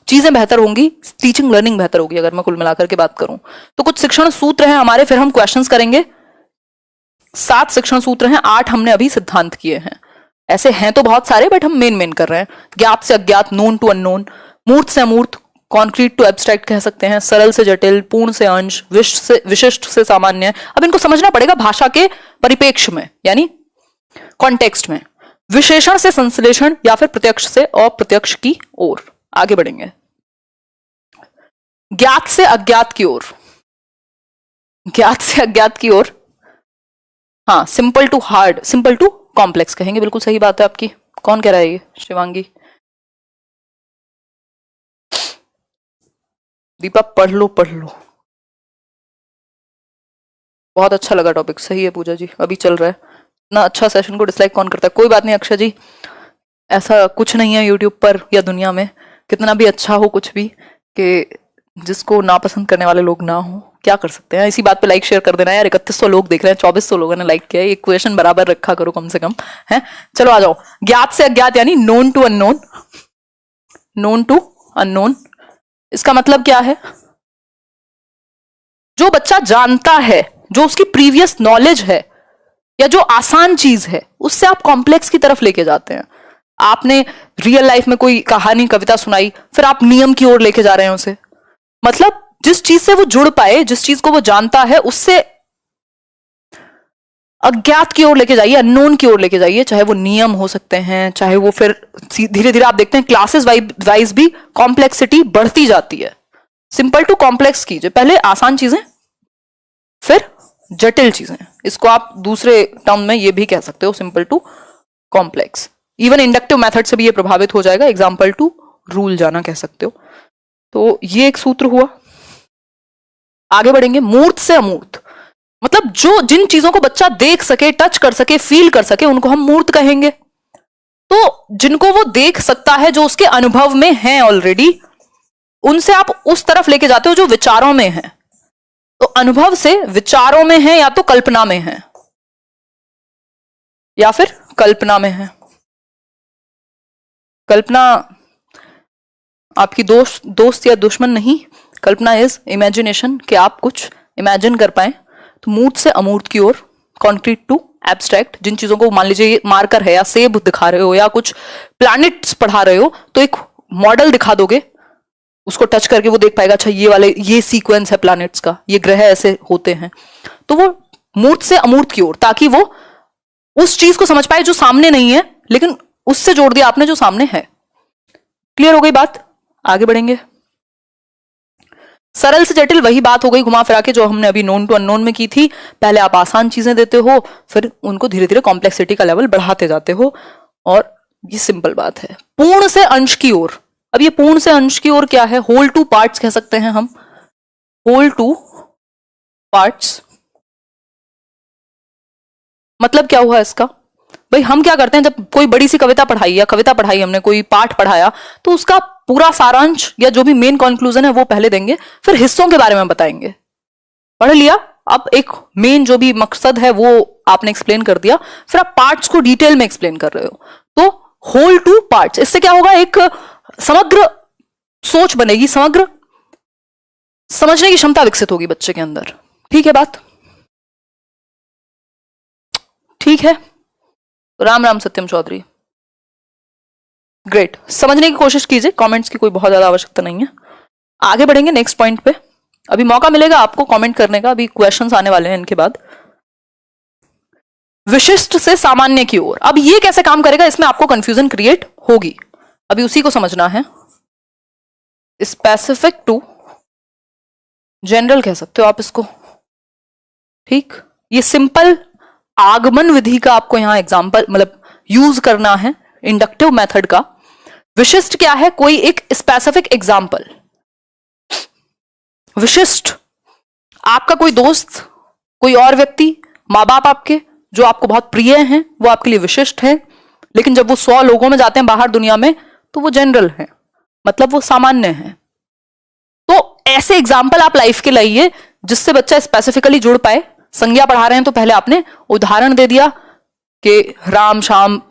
चीजें बेहतर होंगी, टीचिंग लर्निंग बेहतर होगी। अगर मैं कुल मिलाकर के बात करूं तो कुछ शिक्षण सूत्र हैं हमारे, फिर हम क्वेश्चंस करेंगे। 7 शिक्षण सूत्र हैं, 8 हमने अभी सिद्धांत किए हैं, ऐसे हैं तो बहुत सारे बट हम मेन कर रहे हैं। ज्ञात से अज्ञात, नोन टू अननोन, मूर्त से अमूर्त, कॉन्क्रीट टू एब्स्ट्रैक्ट कह सकते हैं, सरल से जटिल, पूर्ण से अंश, विशिष्ट से सामान्य। अब इनको समझना पड़ेगा भाषा के परिपेक्ष में, यानी कॉन्टेक्स्ट में। विशेषण से संश्लेषण या फिर प्रत्यक्ष से अप्रत्यक्ष की ओर आगे बढ़ेंगे। ज्ञात से अज्ञात की ओर, ज्ञात से अज्ञात की ओर, हाँ, simple to hard, simple to complex कहेंगे, बिल्कुल सही बात है आपकी। कौन कह रहा है ये? शिवांगी। दीपा पढ़ लो पढ़ लो, बहुत अच्छा लगा टॉपिक, सही है पूजा जी, अभी चल रहा है। इतना अच्छा सेशन को डिसलाइक कौन करता है? कोई बात नहीं अक्षय जी, ऐसा कुछ नहीं है यूट्यूब पर या दुनिया में, कितना भी अच्छा हो कुछ भी, कि जिसको नापसंद करने वाले लोग ना हो, क्या कर सकते हैं। इसी बात पे लाइक शेयर कर देना यार, 3100 लोग देख रहे हैं, 2400 लोगों ने लाइक किया है, इक्वेशन बराबर रखा करो कम से कम, है। चलो आ जाओ, ज्ञात से अज्ञात यानी known to unknown, known to unknown, इसका मतलब क्या है? जो बच्चा जानता है, जो उसकी प्रीवियस नॉलेज है, या जो आसान चीज है, उससे आप कॉम्प्लेक्स की तरफ लेके जाते हैं। आपने रियल लाइफ में कोई कहानी कविता सुनाई, फिर आप नियम की ओर लेके जा रहे हैं उसे, मतलब जिस चीज से वो जुड़ पाए, जिस चीज को वो जानता है, उससे अज्ञात की ओर लेके जाइए, अननोन की ओर लेके जाइए। चाहे वो नियम हो सकते हैं, चाहे वो फिर धीरे धीरे आप देखते हैं क्लासेस वाइज भी कॉम्प्लेक्सिटी बढ़ती जाती है। सिंपल टू कॉम्प्लेक्स कीजिए, पहले आसान चीजें फिर जटिल चीजें, इसको आप दूसरे टर्म में ये भी कह सकते हो, simple to complex. Even inductive method से भी ये प्रभावित हो जाएगा, एग्जाम्पल टू रूल जाना कह सकते हो। तो ये एक सूत्र हुआ। आगे बढ़ेंगे, मूर्त से अमूर्त, मतलब जो जिन चीजों को बच्चा देख सके, टच कर सके, फील कर सके, उनको हम मूर्त कहेंगे। तो जिनको वो देख सकता है, जो उसके अनुभव में है ऑलरेडी, उनसे आप उस तरफ लेके जाते हो जो विचारों में है। तो अनुभव से विचारों में है, या तो कल्पना में है, या फिर कल्पना में है। कल्पना आपकी दोस्त या दुश्मन नहीं, कल्पना इज इमेजिनेशन, कि आप कुछ इमेजिन कर पाए। तो मूर्त से अमूर्त की ओर, कॉन्क्रीट टू एब्स्ट्रैक्ट, जिन चीजों को मान लीजिए मार्कर है, या सेब दिखा रहे हो, या कुछ प्लैनेट्स पढ़ा रहे हो, तो एक मॉडल दिखा दोगे, उसको टच करके वो देख पाएगा, अच्छा ये वाले ये सीक्वेंस है प्लैनेट्स का, ये ग्रह ऐसे होते हैं। तो वो मूर्त से अमूर्त की ओर, ताकि वो उस चीज को समझ पाए जो सामने नहीं है, लेकिन उससे जोड़ दिया आपने जो सामने है। क्लियर हो गई बात? आगे बढ़ेंगे। सरल से जटिल, वही बात हो गई घुमा फिरा के जो हमने अभी नोन टू अननोन में की थी। पहले आप आसान चीजें देते हो, फिर उनको धीरे धीरे कॉम्प्लेक्सिटी का लेवल बढ़ाते जाते हो, और ये सिंपल बात है। पूर्ण से अंश की ओर, अब ये पूर्ण से अंश की ओर क्या है? होल टू पार्ट्स कह सकते हैं हम, होल टू पार्ट्स। मतलब क्या हुआ इसका? भाई हम क्या करते हैं, जब कोई बड़ी सी कविता पढ़ाई या कविता पढ़ाई हमने, कोई पाठ पढ़ाया, तो उसका पूरा सारांश या जो भी मेन कंक्लूजन है वो पहले देंगे, फिर हिस्सों के बारे में बताएंगे। पढ़ लिया, अब एक मेन जो भी मकसद है वो आपने एक्सप्लेन कर दिया, फिर आप पार्ट्स को डिटेल में एक्सप्लेन कर रहे हो, तो होल टू पार्ट्स। इससे क्या होगा, एक समग्र सोच बनेगी, समग्र समझने की क्षमता विकसित होगी बच्चे के अंदर। ठीक है बात? ठीक है, राम राम सत्यम चौधरी, ग्रेट। समझने की कोशिश कीजिए, कमेंट्स की कोई बहुत ज्यादा आवश्यकता नहीं है। आगे बढ़ेंगे नेक्स्ट पॉइंट पे, अभी मौका मिलेगा आपको कमेंट करने का, अभी क्वेश्चंस आने वाले हैं इनके बाद। विशिष्ट से सामान्य की ओर, अब ये कैसे काम करेगा, इसमें आपको कंफ्यूजन क्रिएट होगी, अभी उसी को समझना है। स्पेसिफिक टू जनरल कह सकते हो आप इसको, ठीक। ये सिंपल आगमन विधि का आपको यहां एग्जांपल मतलब यूज करना है, इंडक्टिव मेथड का। विशिष्ट क्या है, कोई एक स्पेसिफिक एग्जांपल। विशिष्ट आपका कोई दोस्त, कोई और व्यक्ति, माँ बाप आपके जो आपको बहुत प्रिय हैं, वो आपके लिए विशिष्ट है, लेकिन जब वो 100 लोगों में जाते हैं बाहर दुनिया में, तो वो जनरल है, मतलब वो सामान्य है। तो ऐसे एग्जाम्पल आप लाइफ के लाइए जिससे बच्चा स्पेसिफिकली जुड़ पाए। संज्ञा पढ़ा रहे हैं तो पहले आपने उदाहरण दे दिया कि राम शाम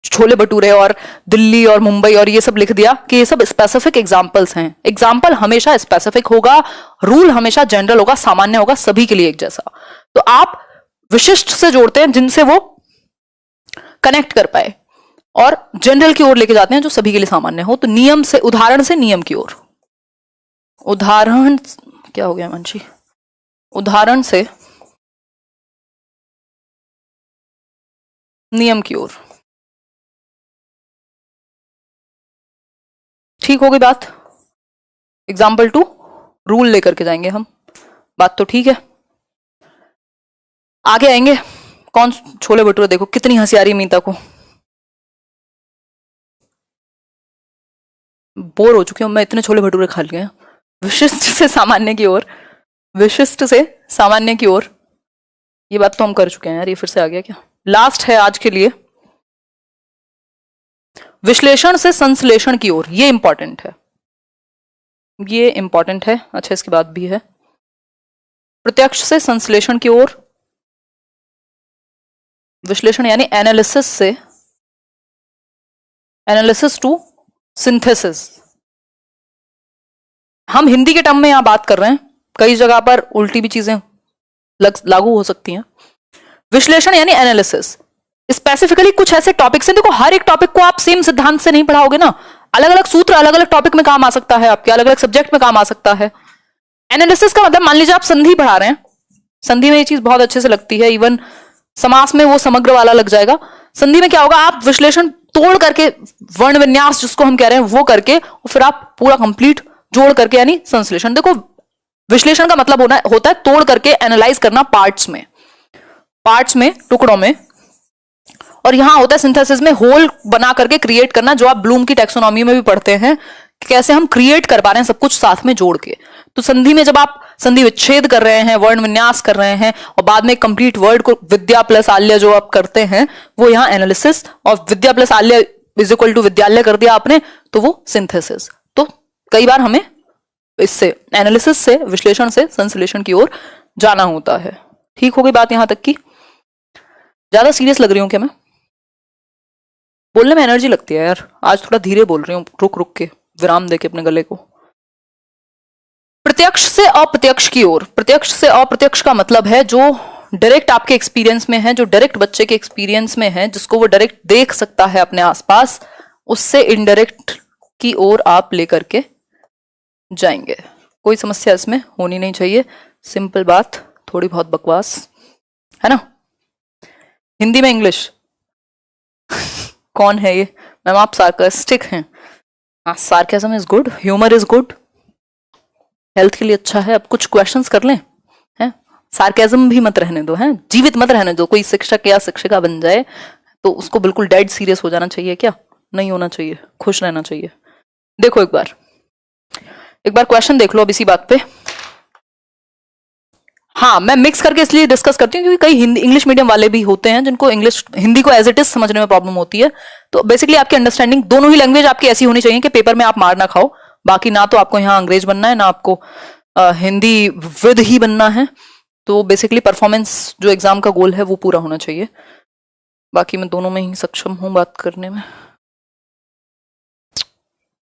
छोले भटूरे और दिल्ली और मुंबई और ये सब लिख दिया कि ये सब स्पेसिफिक एग्जाम्पल्स हैं। एग्जाम्पल हमेशा स्पेसिफिक होगा, रूल हमेशा जनरल होगा, सामान्य होगा, सभी के लिए एक जैसा। तो आप विशिष्ट से जोड़ते हैं जिनसे वो कनेक्ट कर पाए, और जनरल की ओर लेके जाते हैं जो सभी के लिए सामान्य हो। तो नियम से, उदाहरण से नियम की ओर। उदाहरण क्या हो गया मंशी? उदाहरण से नियम की ओर, ठीक होगी बात? एग्जाम्पल टू रूल लेकर के जाएंगे हम, बात तो ठीक है। आगे आएंगे, कौन छोले भटूरे, देखो कितनी हंसी आ रही है मीता को, बोर हो चुकी हूं मैं, इतने छोले भटूरे खा लिए। विशिष्ट से सामान्य की ओर, विशिष्ट से सामान्य की ओर, ये बात तो हम कर चुके हैं यार, ये फिर से आ गया क्या? लास्ट है आज के लिए, विश्लेषण से संश्लेषण की ओर। ये इंपॉर्टेंट है, ये इंपॉर्टेंट है। अच्छा, इसके बाद भी है प्रत्यक्ष से संश्लेषण की ओर। विश्लेषण यानी एनालिसिस से, एनालिसिस टू सिंथेसिस। हम हिंदी के टर्म में यहां बात कर रहे हैं, कई जगह पर उल्टी भी चीजें लागू हो सकती हैं। विश्लेषण यानी एनालिसिस, स्पेसिफिकली कुछ ऐसे टॉपिक्स हैं, देखो हर एक टॉपिक को आप सेम सिद्धांत से नहीं पढ़ाओगे ना, अलग अलग सूत्र अलग अलग टॉपिक में काम आ सकता है, आपके अलग अलग सब्जेक्ट में काम आ सकता है। एनालिसिस का मतलब, मान लीजिए आप संधि पढ़ा रहे हैं, संधि में ये चीज बहुत अच्छे से लगती है, इवन समास में वो समग्र वाला लग जाएगा। संधि में क्या होगा, आप विश्लेषण तोड़ करके, वर्ण विन्यास जिसको हम कह रहे हैं वो करके, और फिर आप पूरा कंप्लीट जोड़ करके, यानी संश्लेषण। देखो विश्लेषण का मतलब होता है तोड़ करके एनालाइज करना पार्ट्स में, टुकड़ों में, और यहां होता है सिंथेसिस में होल बना करके क्रिएट करना, जो आप ब्लूम की टैक्सोनॉमी में भी पढ़ते हैं, कैसे हम क्रिएट कर पा रहे हैं सब कुछ साथ में जोड़ के। तो संधि में जब आप संधि विच्छेद कर रहे हैं, वर्ण विन्यास कर रहे हैं, और बाद में कंप्लीट वर्ड को विद्या प्लस आल्य जो आप करते हैं, वो यहाँ एनालिसिस, और विद्या प्लस आल्य इज इक्वल टू विद्यालय कर दिया आपने, तो वो सिंथेसिस। तो कई बार हमें इससे, एनालिसिस से, विश्लेषण से संश्लेषण की ओर जाना होता है। ठीक हो गई बात यहां तक की? ज्यादा सीरियस लग रही हूं क्या मैं? बोलने में एनर्जी लगती है यार, आज थोड़ा धीरे बोल रही हूँ, रुक रुक के, विराम देके अपने गले को। प्रत्यक्ष से अप्रत्यक्ष की ओर। प्रत्यक्ष से अप्रत्यक्ष का मतलब है जो डायरेक्ट आपके एक्सपीरियंस में है, जो डायरेक्ट बच्चे के एक्सपीरियंस में है, जिसको वो डायरेक्ट देख सकता है अपने आसपास, उससे इनडायरेक्ट की ओर आप लेकर के जाएंगे। कोई समस्या इसमें होनी नहीं चाहिए, सिंपल बात, थोड़ी बहुत बकवास है ना। हिंदी में इंग्लिश कौन है ये मैम? आप सार्कास्टिक हैं। Sarcasm is good, humour is good, health के लिए अच्छा है। अब कुछ क्वेश्चंस कर लें, हैं? सार्केज्म भी मत रहने दो, हैं? जीवित मत रहने दो। कोई शिक्षक या शिक्षिका बन जाए तो उसको बिल्कुल डेड सीरियस हो जाना चाहिए क्या? नहीं होना चाहिए, खुश रहना चाहिए। देखो एक बार क्वेश्चन देख लो अब इसी बात पे। हाँ, मैं मिक्स करके इसलिए डिस्कस करती हूँ क्योंकि कई हिंदी इंग्लिश मीडियम वाले भी होते हैं जिनको इंग्लिश हिंदी को एज इट इज समझने में प्रॉब्लम होती है। तो बेसिकली आपकी अंडरस्टैंडिंग दोनों ही लैंग्वेज आपकी ऐसी होनी चाहिए कि पेपर में आप मार ना खाओ। बाकी ना तो आपको यहाँ अंग्रेज बनना है, ना आपको हिंदी विद ही बनना है। तो बेसिकली परफॉर्मेंस जो एग्जाम का गोल है वो पूरा होना चाहिए। बाकी मैं दोनों में ही सक्षम हूं बात करने में।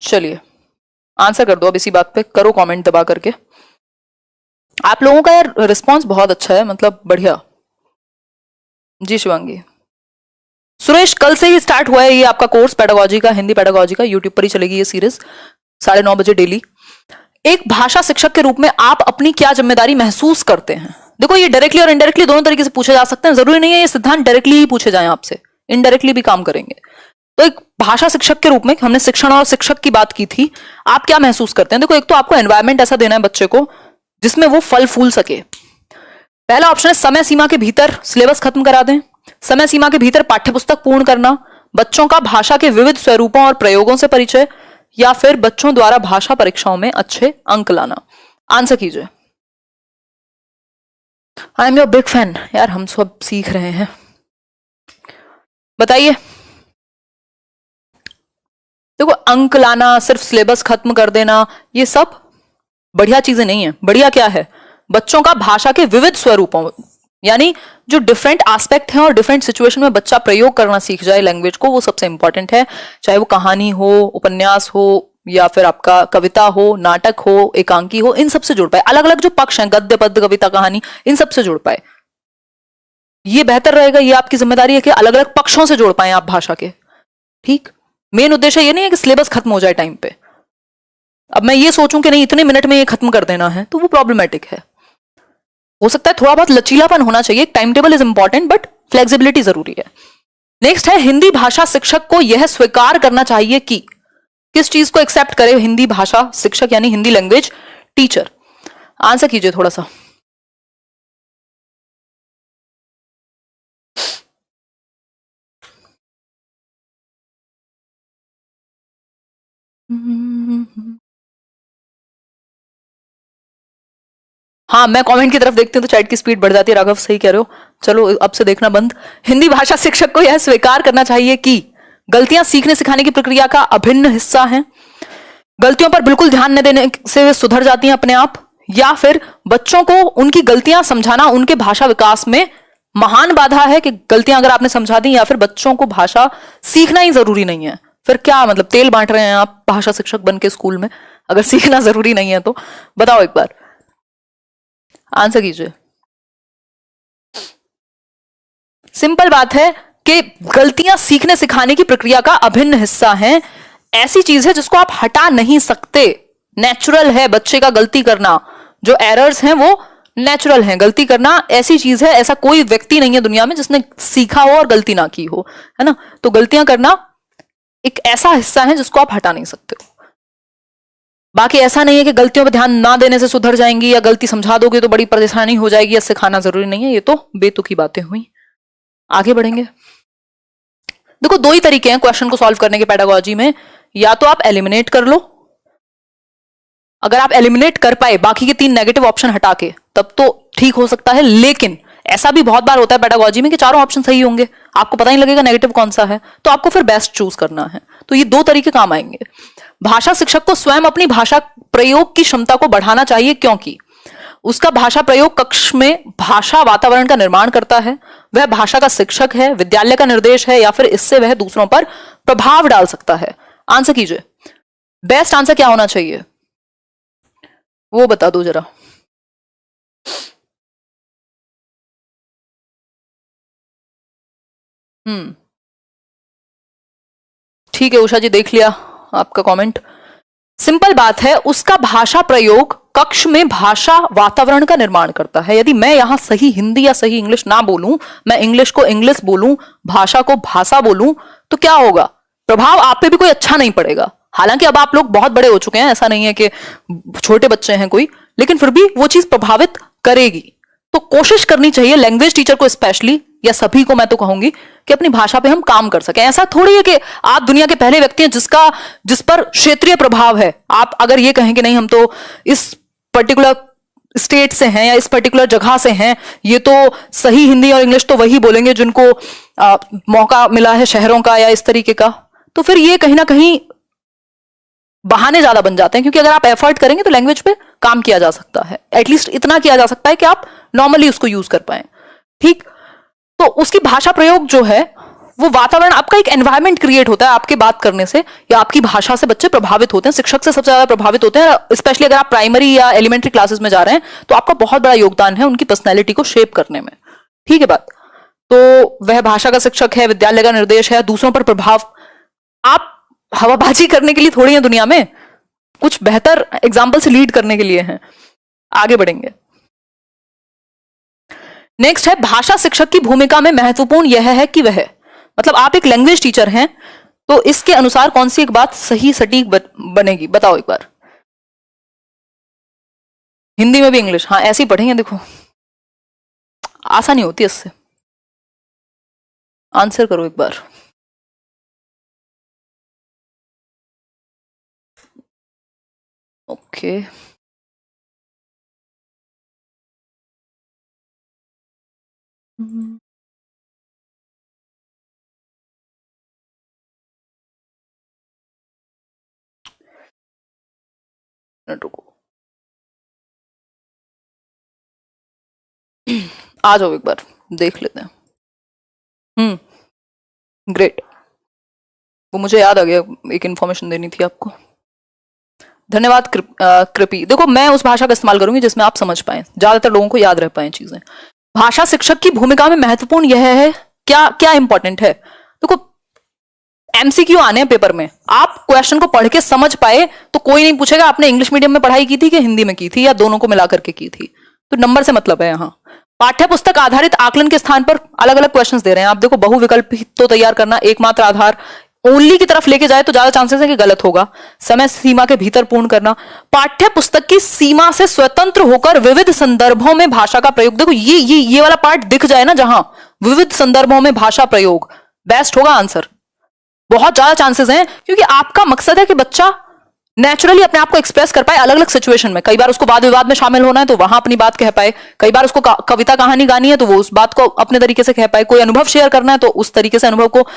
चलिए आंसर कर दो अब इसी बात पे, करो कमेंट दबा करके। आप लोगों का यार रिस्पांस बहुत अच्छा है, मतलब बढ़िया। जी शिवांगी। सुरेश, कल से ही स्टार्ट हुआ है ये आपका कोर्स पेडागोजी का, हिंदी पेडागोजी का। यूट्यूब पर ही चलेगी ये सीरीज 9:30 बजे डेली। एक भाषा शिक्षक के रूप में आप अपनी क्या जिम्मेदारी महसूस करते हैं? देखो ये डायरेक्टली और इनडायरेक्टली दोनों तरीके से पूछे जा सकते हैं। जरूरी नहीं है ये सिद्धांत डायरेक्टली ही पूछे जाए आपसे, इनडायरेक्टली भी काम करेंगे। तो एक भाषा शिक्षक के रूप में, हमने शिक्षण और शिक्षक की बात की थी, आप क्या महसूस करते हैं? देखो एक तो आपको एनवायरमेंट ऐसा देना है बच्चे को जिसमें वो फल फूल सके। पहला ऑप्शन है समय सीमा के भीतर सिलेबस खत्म करा दें, समय सीमा के भीतर पाठ्यपुस्तक पूर्ण करना, बच्चों का भाषा के विविध स्वरूपों और प्रयोगों से परिचय, या फिर बच्चों द्वारा भाषा परीक्षाओं में अच्छे अंक लाना। आंसर कीजिए। I am your big fan यार, हम सब सीख रहे हैं। बताइए। देखो अंक लाना, सिर्फ सिलेबस खत्म कर देना, ये सब बढ़िया चीजें नहीं है। बढ़िया क्या है? बच्चों का भाषा के विविध स्वरूपों, यानी जो डिफरेंट एस्पेक्ट हैं और डिफरेंट सिचुएशन में बच्चा प्रयोग करना सीख जाए लैंग्वेज को, वो सबसे इंपॉर्टेंट है। चाहे वो कहानी हो, उपन्यास हो, या फिर आपका कविता हो, नाटक हो, एकांकी हो, इन सब से जुड़ पाए। अलग अलग जो पक्ष हैं, गद्य पद्य कविता कहानी, इन सब से जुड़ पाए, ये बेहतर रहेगा। ये आपकी जिम्मेदारी है कि अलग अलग पक्षों से जोड़ पाए आप भाषा के। ठीक, मेन उद्देश्य ये नहीं है कि सिलेबस खत्म हो जाए टाइम पे। अब मैं ये सोचूं कि नहीं इतने मिनट में ये खत्म कर देना है, तो वो प्रॉब्लमेटिक है। हो सकता है थोड़ा बहुत लचीलापन होना चाहिए। Time table is important but flexibility जरूरी है। नेक्स्ट है, हिंदी भाषा शिक्षक को यह स्वीकार करना चाहिए कि, किस चीज को एक्सेप्ट करे हिंदी भाषा शिक्षक यानी हिंदी लैंग्वेज टीचर? आंसर कीजिए थोड़ा सा। हाँ, मैं कमेंट की तरफ देखती हूँ तो चैट की स्पीड बढ़ जाती है। राघव सही कह रहे हो, चलो अब से देखना बंद। हिंदी भाषा शिक्षक को यह स्वीकार करना चाहिए कि गलतियां सीखने सिखाने की प्रक्रिया का अभिन्न हिस्सा हैं, गलतियों पर बिल्कुल ध्यान न देने से वे सुधर जाती हैं अपने आप, या फिर बच्चों को उनकी गलतियां समझाना उनके भाषा विकास में महान बाधा है कि गलतियां अगर आपने समझा दी, या फिर बच्चों को भाषा सीखना ही जरूरी नहीं है। फिर क्या मतलब तेल बांट रहे हैं आप भाषा शिक्षक बन के स्कूल में, अगर सीखना जरूरी नहीं है तो? बताओ एक बार, आंसर कीजिए। सिंपल बात है कि गलतियां सीखने सिखाने की प्रक्रिया का अभिन्न हिस्सा हैं। ऐसी चीज है जिसको आप हटा नहीं सकते। नेचुरल है बच्चे का गलती करना, जो एरर्स हैं वो नेचुरल हैं। गलती करना ऐसी चीज है, ऐसा कोई व्यक्ति नहीं है दुनिया में जिसने सीखा हो और गलती ना की हो, है ना? तो गलतियां करना एक ऐसा हिस्सा है जिसको आप हटा नहीं सकते हो। बाकी ऐसा नहीं है कि गलतियों पर ध्यान ना देने से सुधर जाएंगी, या गलती समझा दोगे तो बड़ी परेशानी हो जाएगी, या सिखाना जरूरी नहीं है। ये तो बेतुकी बातें हुई। आगे बढ़ेंगे। देखो दो ही तरीके हैं क्वेश्चन को सॉल्व करने के पेडागोजी में। या तो आप एलिमिनेट कर लो, अगर आप एलिमिनेट कर पाए बाकी के 3 नेगेटिव ऑप्शन हटा के, तब तो ठीक हो सकता है। लेकिन ऐसा भी बहुत बार होता है पेडागोजी में कि चारों ऑप्शन सही होंगे, आपको पता ही लगेगा नेगेटिव कौन सा है, तो आपको फिर बेस्ट चूज करना है। तो ये 2 तरीके काम आएंगे। भाषा शिक्षक को स्वयं अपनी भाषा प्रयोग की क्षमता को बढ़ाना चाहिए, क्योंकि उसका भाषा प्रयोग कक्ष में भाषा वातावरण का निर्माण करता है। वह भाषा का शिक्षक है, विद्यालय का निर्देश है, या फिर इससे वह दूसरों पर प्रभाव डाल सकता है। आंसर कीजिए। बेस्ट आंसर क्या होना चाहिए वो बता दो जरा। ठीक है उषा जी, देख लिया आपका कमेंट। सिंपल बात है, उसका भाषा प्रयोग कक्ष में भाषा वातावरण का निर्माण करता है। यदि मैं यहां सही हिंदी या सही इंग्लिश ना बोलूं, मैं इंग्लिश को इंग्लिश बोलूं, भाषा को भाषा बोलूं, तो क्या होगा? प्रभाव आप पे भी कोई अच्छा नहीं पड़ेगा। हालांकि अब आप लोग बहुत बड़े हो चुके हैं, ऐसा नहीं है कि छोटे बच्चे हैं कोई, लेकिन फिर भी वो चीज प्रभावित करेगी। तो कोशिश करनी चाहिए लैंग्वेज टीचर को स्पेशली, या सभी को मैं तो कहूंगी, कि अपनी भाषा पे हम काम कर सकें। ऐसा थोड़ी है कि आप दुनिया के पहले व्यक्ति हैं जिस पर क्षेत्रीय प्रभाव है। आप अगर ये कहें कि नहीं हम तो इस पर्टिकुलर स्टेट से हैं या इस पर्टिकुलर जगह से हैं, ये तो सही हिंदी और इंग्लिश तो वही बोलेंगे जिनको मौका मिला है शहरों का या इस तरीके का। तो फिर ये कहीं ना कहीं बहाने ज्यादा बन जाते हैं, क्योंकि अगर आप एफर्ट करेंगे तो लैंग्वेज पे काम किया जा सकता है, एटलीस्ट इतना किया जा सकता है कि आप नॉर्मली उसको यूज कर पाए। ठीक, तो उसकी भाषा प्रयोग जो है वो वातावरण, आपका एक एनवायरमेंट क्रिएट होता है आपके बात करने से, या आपकी भाषा से बच्चे प्रभावित होते हैं, शिक्षक से सबसे ज्यादा प्रभावित होते हैं। स्पेशली अगर आप प्राइमरी या एलिमेंट्री क्लासेस में जा रहे हैं तो आपका बहुत बड़ा योगदान है उनकी पर्सनैलिटी को शेप करने में। ठीक है बात, तो वह भाषा का शिक्षक है, विद्यालय का निर्देश है, दूसरों पर प्रभाव। आप हवाबाजी करने के लिए थोड़ी है दुनिया में, कुछ बेहतर एग्जाम्पल से लीड करने के लिए हैं। आगे बढ़ेंगे। नेक्स्ट है, भाषा शिक्षक की भूमिका में महत्वपूर्ण यह है कि वह, मतलब आप एक लैंग्वेज टीचर हैं तो इसके अनुसार कौन सी एक बात सही सटीक बनेगी, बताओ एक बार। हिंदी में भी इंग्लिश, हाँ ऐसे ही पढ़ेंगे, देखो आसानी होती है इससे। आंसर करो एक बार। ओके, रुको, आ जाओ एक बार देख लेते हैं। ग्रेट, वो मुझे याद आ गया, एक इंफॉर्मेशन देनी थी आपको। धन्यवाद कृपी। देखो मैं उस भाषा का इस्तेमाल करूंगी जिसमें आप समझ पाए, ज्यादातर लोगों को याद रह पाए चीजें। भाषा शिक्षक की भूमिका में महत्वपूर्ण यह है, क्या क्या इंपॉर्टेंट है। देखो एमसीक्यू आने हैं पेपर में, आप क्वेश्चन को पढ़ के समझ पाए तो कोई नहीं पूछेगा आपने इंग्लिश मीडियम में पढ़ाई की थी कि हिंदी में की थी या दोनों को मिला करके की थी, तो नंबर से मतलब है। यहाँ पाठ्य पुस्तक आधारित आकलन के स्थान पर अलग अलग क्वेश्चंस दे रहे हैं आप। देखो बहुविकल्पी तो तैयार करना, एकमात्र आधार ओनली की तरफ लेके जाए तो ज्यादा चांसेस है कि गलत होगा। समय सीमा के भीतर पूर्ण करना, पाठ्य पुस्तक की सीमा से स्वतंत्र होकर विविध संदर्भों में भाषा का प्रयोग। देखो ये वाला पार्ट दिख जाए ना, जहां विविध संदर्भों में भाषा प्रयोग, बेस्ट होगा आंसर। बहुत ज्यादा चांसेस हैं, क्योंकि आपका मकसद है कि बच्चा नेचुरली अपने आप को एक्सप्रेस कर पाए अलग अलग सिचुएशन में। कई बार उसको वाद विवाद में शामिल होना है तो वहां अपनी बात कह पाए, कई बार उसको कविता कहानी गानी है तो वो उस बात को अपने तरीके से कह पाए, कोई अनुभव शेयर करना है तो उस तरीके से अनुभव को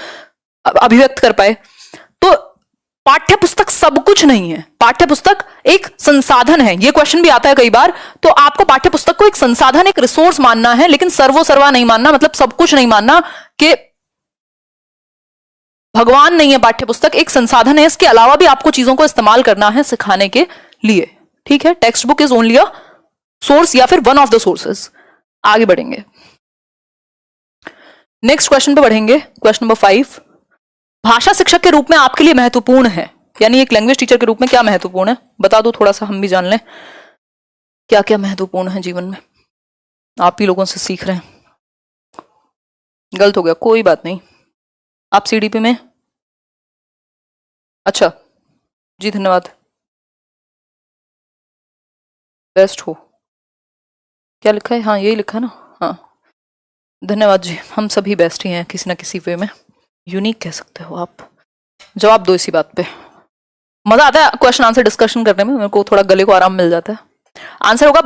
अभिव्यक्त कर पाए। तो पाठ्य पुस्तक सब कुछ नहीं है, पाठ्य पुस्तक एक संसाधन है। ये क्वेश्चन भी आता है कई बार, तो आपको पाठ्य पुस्तक को एक संसाधन, एक रिसोर्स मानना है, लेकिन सर्वो सर्वा नहीं मानना, मतलब सब कुछ नहीं मानना कि भगवान नहीं है पाठ्य पुस्तक, एक संसाधन है। इसके अलावा भी आपको चीजों को इस्तेमाल करना है सिखाने के लिए। ठीक है, text book is only a source या फिर वन ऑफ द सोर्सेस। आगे बढ़ेंगे, नेक्स्ट क्वेश्चन पे बढ़ेंगे। क्वेश्चन नंबर 5, भाषा शिक्षक के रूप में आपके लिए महत्वपूर्ण है, यानी एक लैंग्वेज टीचर के रूप में क्या महत्वपूर्ण है, बता दो थोड़ा सा, हम भी जान लें क्या क्या महत्वपूर्ण है जीवन में। आप ही लोगों से सीख रहे हैं। गलत हो गया, कोई बात नहीं। आप सीडीपी में, अच्छा जी, धन्यवाद, बेस्ट हो। क्या लिखा है, हाँ यही लिखा है ना, हाँ धन्यवाद जी, हम सभी बेस्ट ही हैं किसी ना किसी वे में, यूनिक कह सकते हो आप। जवाब दो इसी बात पे, मजा आता है क्वेश्चन आंसर डिस्कशन करने में, मेरे को थोड़ा गले को आराम मिल जाता है। आंसर होगा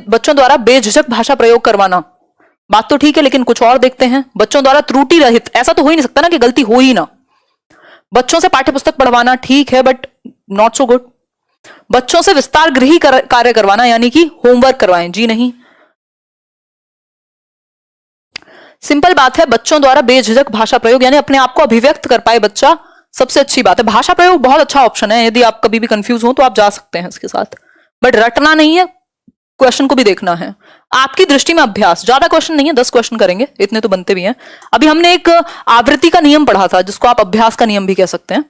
बच्चों द्वारा बेझिझक भाषा प्रयोग करवाना। बात तो ठीक है, लेकिन कुछ और देखते हैं। बच्चों द्वारा त्रुटि रहित, ऐसा तो हो ही नहीं सकता ना कि गलती हो ही ना। बच्चों से पाठ्य पुस्तक पढ़वाना ठीक है, बट नॉट सो गुड। बच्चों से विस्तार गृही कार्य करवाना, यानी कि होमवर्क करवाएं, जी नहीं। सिंपल बात है, बच्चों द्वारा बेझिझक भाषा प्रयोग, यानी अपने आप को अभिव्यक्त कर पाए बच्चा, सबसे अच्छी बात है। भाषा प्रयोग बहुत अच्छा ऑप्शन है, यदि आप कभी भी कंफ्यूज हो तो आप जा सकते हैं इसके साथ, बट रटना नहीं है, क्वेश्चन को भी देखना है। आपकी दृष्टि में अभ्यास, ज्यादा क्वेश्चन नहीं है, 10 क्वेश्चन करेंगे, इतने तो बनते भी हैं। अभी हमने एक आवृत्ति का नियम पढ़ा था, जिसको आप अभ्यास का नियम भी कह सकते हैं,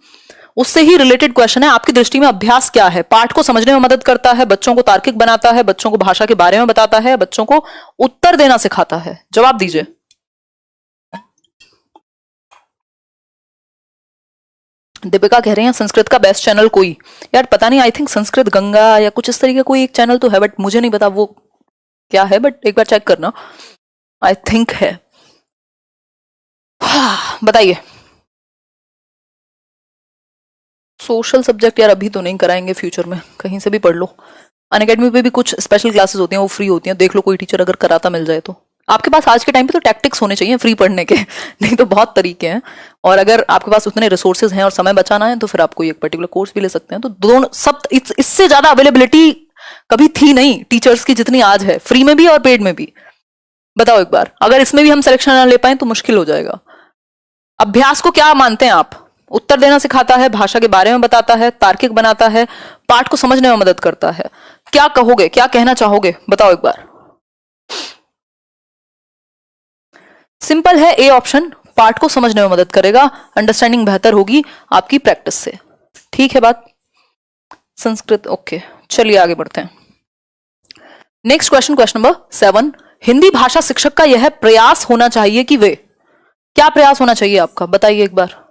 उससे ही रिलेटेड क्वेश्चन है। आपकी दृष्टि में अभ्यास क्या है? पाठ को समझने में मदद करता है, बच्चों को तार्किक बनाता है, बच्चों को भाषा के बारे में बताता है, बच्चों को उत्तर देना सिखाता है। जवाब दीजिए। दीपिका कह रहे हैं संस्कृत का बेस्ट चैनल कोई, यार पता नहीं, आई थिंक संस्कृत गंगा या कुछ इस तरीके कोई एक चैनल तो है, बट मुझे नहीं पता वो क्या है, बट एक बार चेक करना, आई थिंक है। बताइए। सोशल सब्जेक्ट यार अभी तो नहीं कराएंगे, फ्यूचर में कहीं से भी पढ़ लो, अनअकैडमी पे भी कुछ स्पेशल क्लासेस होती हैं, वो फ्री होती हैं, देख लो कोई टीचर अगर कराता मिल जाए तो। आपके पास आज के टाइम पे तो टैक्टिक्स होने चाहिए फ्री पढ़ने के नहीं तो बहुत तरीके हैं, और अगर आपके पास उतने रिसोर्सेज हैं और समय बचाना है तो फिर आप कोई एक पर्टिकुलर कोर्स भी ले सकते हैं। तो दोनों सब इससे ज्यादा अवेलेबिलिटी कभी थी नहीं टीचर्स की जितनी आज है, फ्री में भी और पेड में भी। बताओ एक बार, अगर इसमें भी हम सिलेक्शन ना ले पाए तो मुश्किल हो जाएगा। अभ्यास को क्या मानते हैं आप? उत्तर देना सिखाता है, भाषा के बारे में बताता है, तार्किक बनाता है, पाठ को समझने में मदद करता है। क्या कहोगे, क्या कहना चाहोगे, बताओ एक बार। सिंपल है, ए ऑप्शन, पाठ को समझने में मदद करेगा, अंडरस्टैंडिंग बेहतर होगी आपकी प्रैक्टिस से। ठीक है बात। संस्कृत ओके, चलिए आगे बढ़ते हैं। Next question, question number 7। Hindi भाषा शिक्षक का यह प्रयास होना चाहिए कि वे, क्या प्रयास होना चाहिए आपका, बताइए एक बार।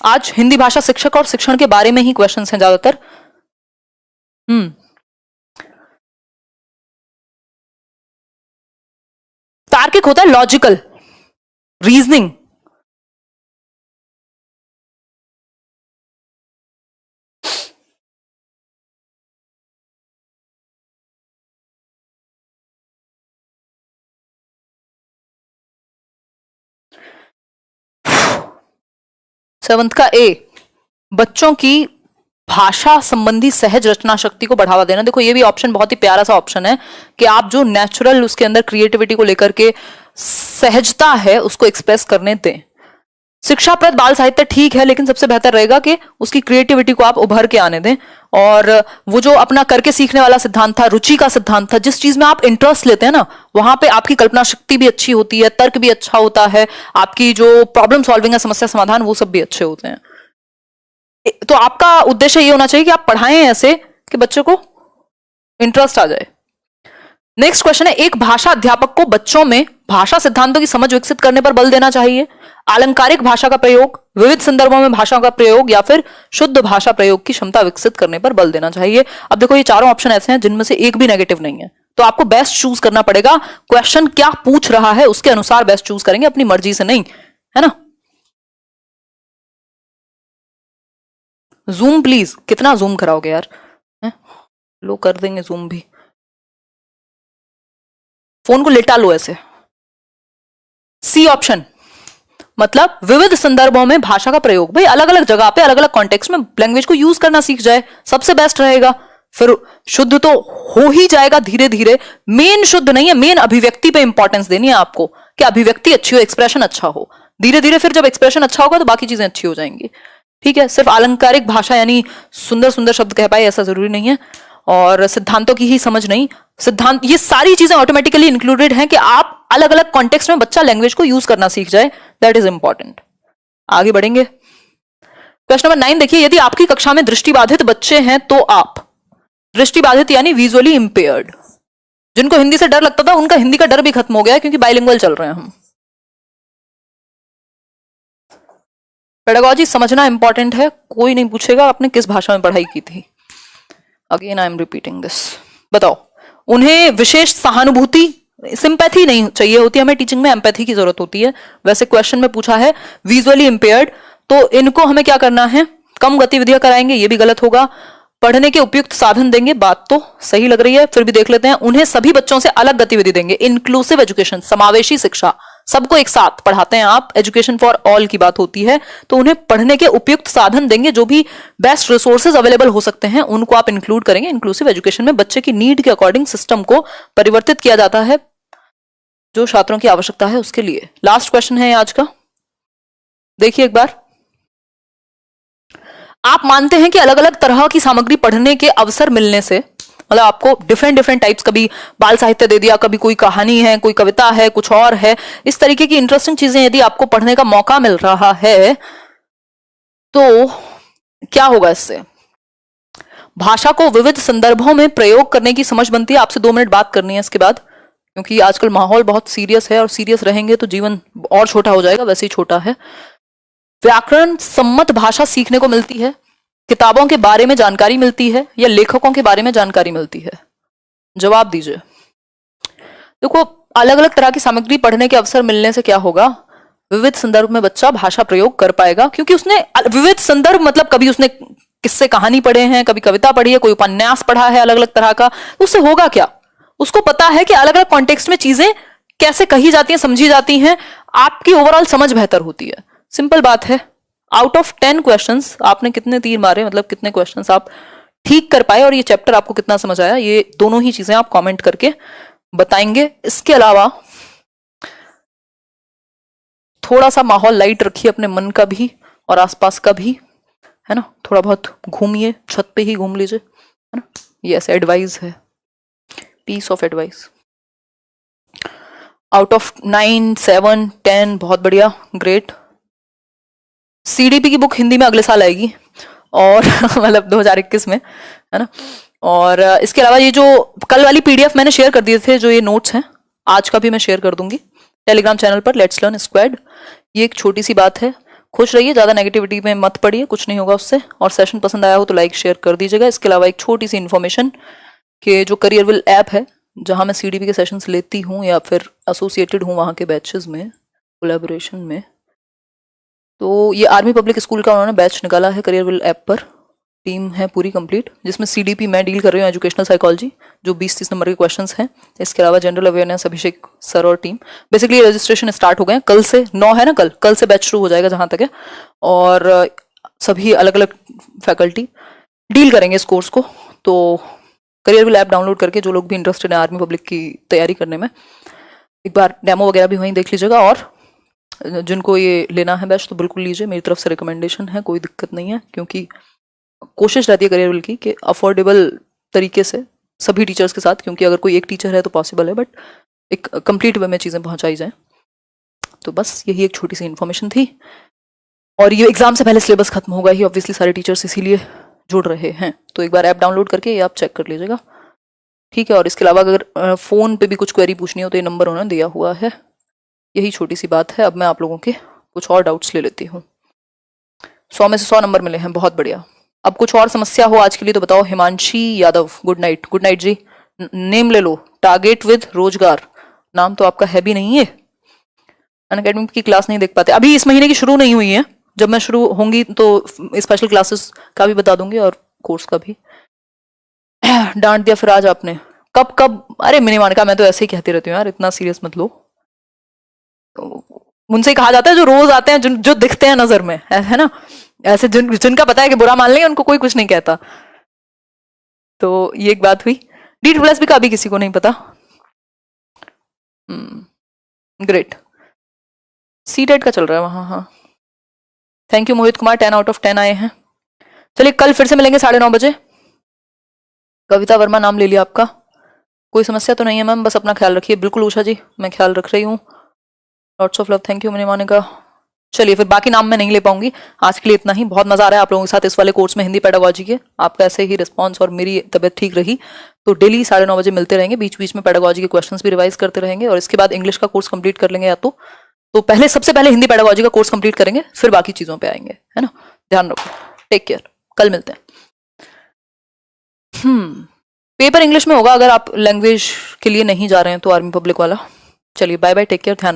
आज हिंदी भाषा शिक्षक और शिक्षण के बारे में ही क्वेश्चंस हैं ज्यादातर। तार्किक होता है, लॉजिकल, रीजनिंग। सेवंथ का ए, बच्चों की भाषा संबंधी सहज रचना शक्ति को बढ़ावा देना। देखो ये भी ऑप्शन बहुत ही प्यारा सा ऑप्शन है कि आप जो नेचुरल उसके अंदर क्रिएटिविटी को लेकर के सहजता है उसको एक्सप्रेस करने दें। शिक्षाप्रद बाल साहित्य ठीक है, लेकिन सबसे बेहतर रहेगा कि उसकी क्रिएटिविटी को आप उभर के आने दें। और वो जो अपना करके सीखने वाला सिद्धांत था, रुचि का सिद्धांत था, जिस चीज में आप इंटरेस्ट लेते हैं ना, वहां पे आपकी कल्पना शक्ति भी अच्छी होती है, तर्क भी अच्छा होता है, आपकी जो प्रॉब्लम सॉल्विंग है, समस्या समाधान, वो सब भी अच्छे होते हैं। तो आपका उद्देश्य ये होना चाहिए कि आप पढ़ाएं ऐसे कि बच्चों को इंटरेस्ट आ जाए। नेक्स्ट क्वेश्चन है, एक भाषा अध्यापक को बच्चों में भाषा सिद्धांतों की समझ विकसित करने पर बल देना चाहिए, अलंकारिक भाषा का प्रयोग, विविध संदर्भों में भाषा का प्रयोग, या फिर शुद्ध भाषा प्रयोग की क्षमता विकसित करने पर बल देना चाहिए। अब देखो ये चारों ऑप्शन ऐसे हैं जिनमें से एक भी नेगेटिव नहीं है, तो आपको बेस्ट चूज करना पड़ेगा। क्वेश्चन क्या पूछ रहा है उसके अनुसार बेस्ट चूज करेंगे, अपनी मर्जी से नहीं, है ना। जूम प्लीज, कितना जूम कराओगे यार, लो कर देंगे जूम भी, फोन को लेटा लो ऐसे। सी ऑप्शन, मतलब विविध संदर्भों में भाषा का प्रयोग, भाई अलग अलग जगह पे अलग अलग कॉन्टेक्स्ट में लैंग्वेज को यूज करना सीख जाए, सबसे बेस्ट रहेगा। फिर शुद्ध तो हो ही जाएगा धीरे धीरे, मेन शुद्ध नहीं है, मेन अभिव्यक्ति पे इंपॉर्टेंस देनी है आपको कि अभिव्यक्ति अच्छी हो, एक्सप्रेशन अच्छा हो। धीरे धीरे फिर जब एक्सप्रेशन अच्छा होगा तो बाकी चीजें अच्छी हो जाएंगी। ठीक है, सिर्फ अलंकारिक भाषा यानी सुंदर सुंदर शब्द कह पाए ऐसा जरूरी नहीं है, और सिद्धांतों की ही समझ नहीं, सिद्धांत ये सारी चीजें ऑटोमेटिकली इंक्लूडेड हैं कि आप अलग अलग कॉन्टेक्स्ट में बच्चा लैंग्वेज को यूज करना सीख जाए, दैट इज इंपॉर्टेंट। आगे बढ़ेंगे, क्वेश्चन नंबर 9 देखिए, यदि आपकी कक्षा में दृष्टिबाधित बच्चे हैं तो आप, दृष्टिबाधित यानी विजुअली इंपेयर्ड, जिनको हिंदी से डर लगता था उनका हिंदी का डर भी खत्म हो गया क्योंकि बाइलिंगुअल चल रहे हैं हम। पेडागोजी समझना इंपॉर्टेंट है, कोई नहीं पूछेगा आपने किस भाषा में पढ़ाई की थी। Again I am repeating this. बताओ, उन्हें विशेष सहानुभूति, सिंपैथी नहीं चाहिए होती, हमें टीचिंग में एम्पैथी की जरूरत होती है। वैसे क्वेश्चन में पूछा है विजुअली इंपेयर्ड, तो इनको हमें क्या करना है, कम गतिविधियां कराएंगे, ये भी गलत होगा। पढ़ने के उपयुक्त साधन देंगे, बात तो सही लग रही है, फिर भी देख लेते हैं। उन्हें सभी बच्चों से अलग गतिविधि देंगे, इंक्लूसिव एजुकेशन, समावेशी शिक्षा, सबको एक साथ पढ़ाते हैं आप, एजुकेशन फॉर ऑल की बात होती है, तो उन्हें पढ़ने के उपयुक्त साधन देंगे, जो भी बेस्ट रिसोर्सेज अवेलेबल हो सकते हैं उनको आप इंक्लूड करेंगे। इंक्लूसिव एजुकेशन में बच्चे की नीड के अकॉर्डिंग सिस्टम को परिवर्तित किया जाता है जो छात्रों की आवश्यकता है उसके लिए। लास्ट क्वेश्चन है आज का, देखिए एक बार, आप मानते हैं कि अलग अलग तरह की सामग्री पढ़ने के अवसर मिलने से, मतलब आपको डिफरेंट डिफरेंट टाइप्स, कभी बाल साहित्य दे दिया, कभी कोई कहानी है, कोई कविता है, कुछ और है, इस तरीके की इंटरेस्टिंग चीजें यदि आपको पढ़ने का मौका मिल रहा है तो क्या होगा इससे, भाषा को विविध संदर्भों में प्रयोग करने की समझ बनती है। आपसे 2 मिनट बात करनी है इसके बाद, क्योंकि आजकल माहौल बहुत सीरियस है और सीरियस रहेंगे तो जीवन और छोटा हो जाएगा, वैसे ही छोटा है। व्याकरण सम्मत भाषा सीखने को मिलती है, किताबों के बारे में जानकारी मिलती है, या लेखकों के बारे में जानकारी मिलती है, जवाब दीजिए। देखो, अलग अलग तरह की सामग्री पढ़ने के अवसर मिलने से क्या होगा, विविध संदर्भ में बच्चा भाषा प्रयोग कर पाएगा, क्योंकि उसने विविध संदर्भ मतलब कभी उसने किस्से कहानी पढ़े हैं, कभी कविता पढ़ी है, कोई उपन्यास पढ़ा है अलग अलग तरह का, तो उससे होगा क्या? उसको पता है कि अलग अलग कॉन्टेक्स्ट में चीजें कैसे कही जाती हैं, समझी जाती हैं, आपकी ओवरऑल समझ बेहतर होती है। सिंपल बात है। आउट ऑफ 10 क्वेश्चंस आपने कितने तीर मारे, मतलब कितने क्वेश्चंस आप ठीक कर पाए और ये चैप्टर आपको कितना समझ आया, ये दोनों ही चीजें आप कमेंट करके बताएंगे। इसके अलावा थोड़ा सा माहौल लाइट रखिए अपने मन का भी और आसपास का भी, है ना। थोड़ा बहुत घूमिए, छत पे ही घूम लीजिए, है ना। ये ऐसे एडवाइस है, piece of advice. Out of 9, 7, 10, बहुत बढ़िया, ग्रेट। सीडीपी की बुक हिंदी में अगले साल आएगी और मतलब 2021 में, है ना। और इसके अलावा ये जो कल वाली पीडीएफ मैंने शेयर कर दिए थे, जो ये नोट्स हैं, आज का भी मैं शेयर कर दूंगी टेलीग्राम चैनल पर, लेट्स लर्न स्क्वाड। ये एक छोटी सी बात है, खुश रहिए, ज्यादा नेगेटिविटी में मत पड़िए, कुछ नहीं होगा उससे। और सेशन पसंद आया हो तो लाइक शेयर कर दीजिएगा। इसके अलावा एक छोटी सी इन्फॉर्मेशन कि जो करियरविल ऐप है, जहां मैं सीडीपी के सेशंस लेती हूँ या फिर एसोसिएटेड हूँ वहां के बैचेस में, कोलैबोरेशन में, तो ये आर्मी पब्लिक स्कूल का उन्होंने बैच निकाला है करियरविल ऐप पर। टीम है पूरी कंप्लीट, जिसमें सीडीपी मैं डील कर रही हूँ, एजुकेशनल साइकोलॉजी, जो 20-30 नंबर के क्वेश्चंस हैं। इसके अलावा जनरल अवेयरनेस, अभिषेक सर और टीम। बेसिकली रजिस्ट्रेशन स्टार्ट हो गए हैं, कल से 9 है ना, कल से बैच शुरू हो जाएगा जहां तक है। और सभी अलग अलग फैकल्टी डील करेंगे इस कोर्स को। तो करियरविल ऐप डाउनलोड करके जो लोग भी इंटरेस्टेड है आर्मी पब्लिक की तैयारी करने में, एक बार डेमो वगैरह भी वहीं देख लीजिएगा। और जिनको ये लेना है बैच तो बिल्कुल लीजिए, मेरी तरफ से रिकमेंडेशन है, कोई दिक्कत नहीं है। क्योंकि कोशिश रहती है करियरविल की कि अफोर्डेबल तरीके से सभी टीचर्स के साथ, क्योंकि अगर कोई एक टीचर है तो पॉसिबल है, बट एक कंप्लीट वे में चीज़ें पहुंचाई जाएं। तो बस यही एक छोटी सी इन्फॉर्मेशन थी। और ये एग्जाम से पहले सिलेबस खत्म होगा ही, ऑब्वियसली सारे टीचर्स इसीलिए जुड़ रहे हैं। तो एक बार ऐप डाउनलोड करके ये आप चेक कर लीजिएगा, ठीक है। और इसके अलावा अगर फ़ोन पे भी कुछ क्वेरी पूछनी हो तो ये नंबर उन्होंने दिया हुआ है। यही छोटी सी बात है। अब मैं आप लोगों के कुछ और डाउट्स ले लेती हूँ। 100 में से 100 नंबर मिले हैं, बहुत बढ़िया। अब कुछ और समस्या हो आज के लिए तो बताओ। Himanshi Yadav, good night. Good night ji. Name ले लो, टारगेट विद रोजगार। नाम तो आपका है भी नहीं है। अनअकैडमी की क्लास नहीं देख पाते, अभी इस महीने की शुरू नहीं हुई है। जब मैं शुरू होंगी तो स्पेशल क्लासेस का भी बता दूंगी और कोर्स का भी। डांट दिया फिर आज आपने, कब? अरे मिनी मानिका, मैं तो ऐसे ही कहती रहती हूँ यार, इतना सीरियस मत लो। उनसे कहा जाता है जो रोज आते हैं, जो दिखते हैं नजर में, है ना। ऐसे जिनका पता है कि बुरा मान लेंगे उनको कोई कुछ नहीं कहता। तो ये एक बात हुई। D++ भी का अभी किसी को नहीं पता। ग्रेट। C-TET का चल रहा है वहां, हाँ। Thank you Mohit Kumar, 10 out of 10 आए हैं। चलिए कल फिर से मिलेंगे 9:30 बजे। कविता वर्मा नाम ले लिया आपका, कोई समस्या तो नहीं है मैम, बस अपना ख्याल रखिए। बिल्कुल उषा जी, मैं ख्याल रख रही हूँ। Lots of love, thank you मैंने का। चलिए फिर बाकी नाम मैं नहीं ले पाऊंगी, आज के लिए इतना ही। बहुत मजा आ रहा है आप लोगों के साथ इस वाले कोर्स में, हिंदी पेडागोजी के। आपका ऐसे ही रिस्पांस और मेरी तबीयत ठीक रही तो डेली 9:30 बजे मिलते रहेंगे। बीच बीच में पेडागोजी के क्वेश्चंस भी रिवाइज करते रहेंगे। और इसके बाद इंग्लिश का कोर्स कंप्लीट कर लेंगे या तो पहले सबसे पहले हिंदी पेडागोजी का कोर्स कंप्लीट करेंगे, फिर बाकी चीजों पे आएंगे, है ना। ध्यान रखो, टेक केयर, कल मिलते हैं। पेपर इंग्लिश में होगा अगर आप लैंग्वेज के लिए नहीं जा रहे हैं तो, आर्मी पब्लिक वाला। चलिए बाय बाय, टेक केयर, ध्यान रखिए।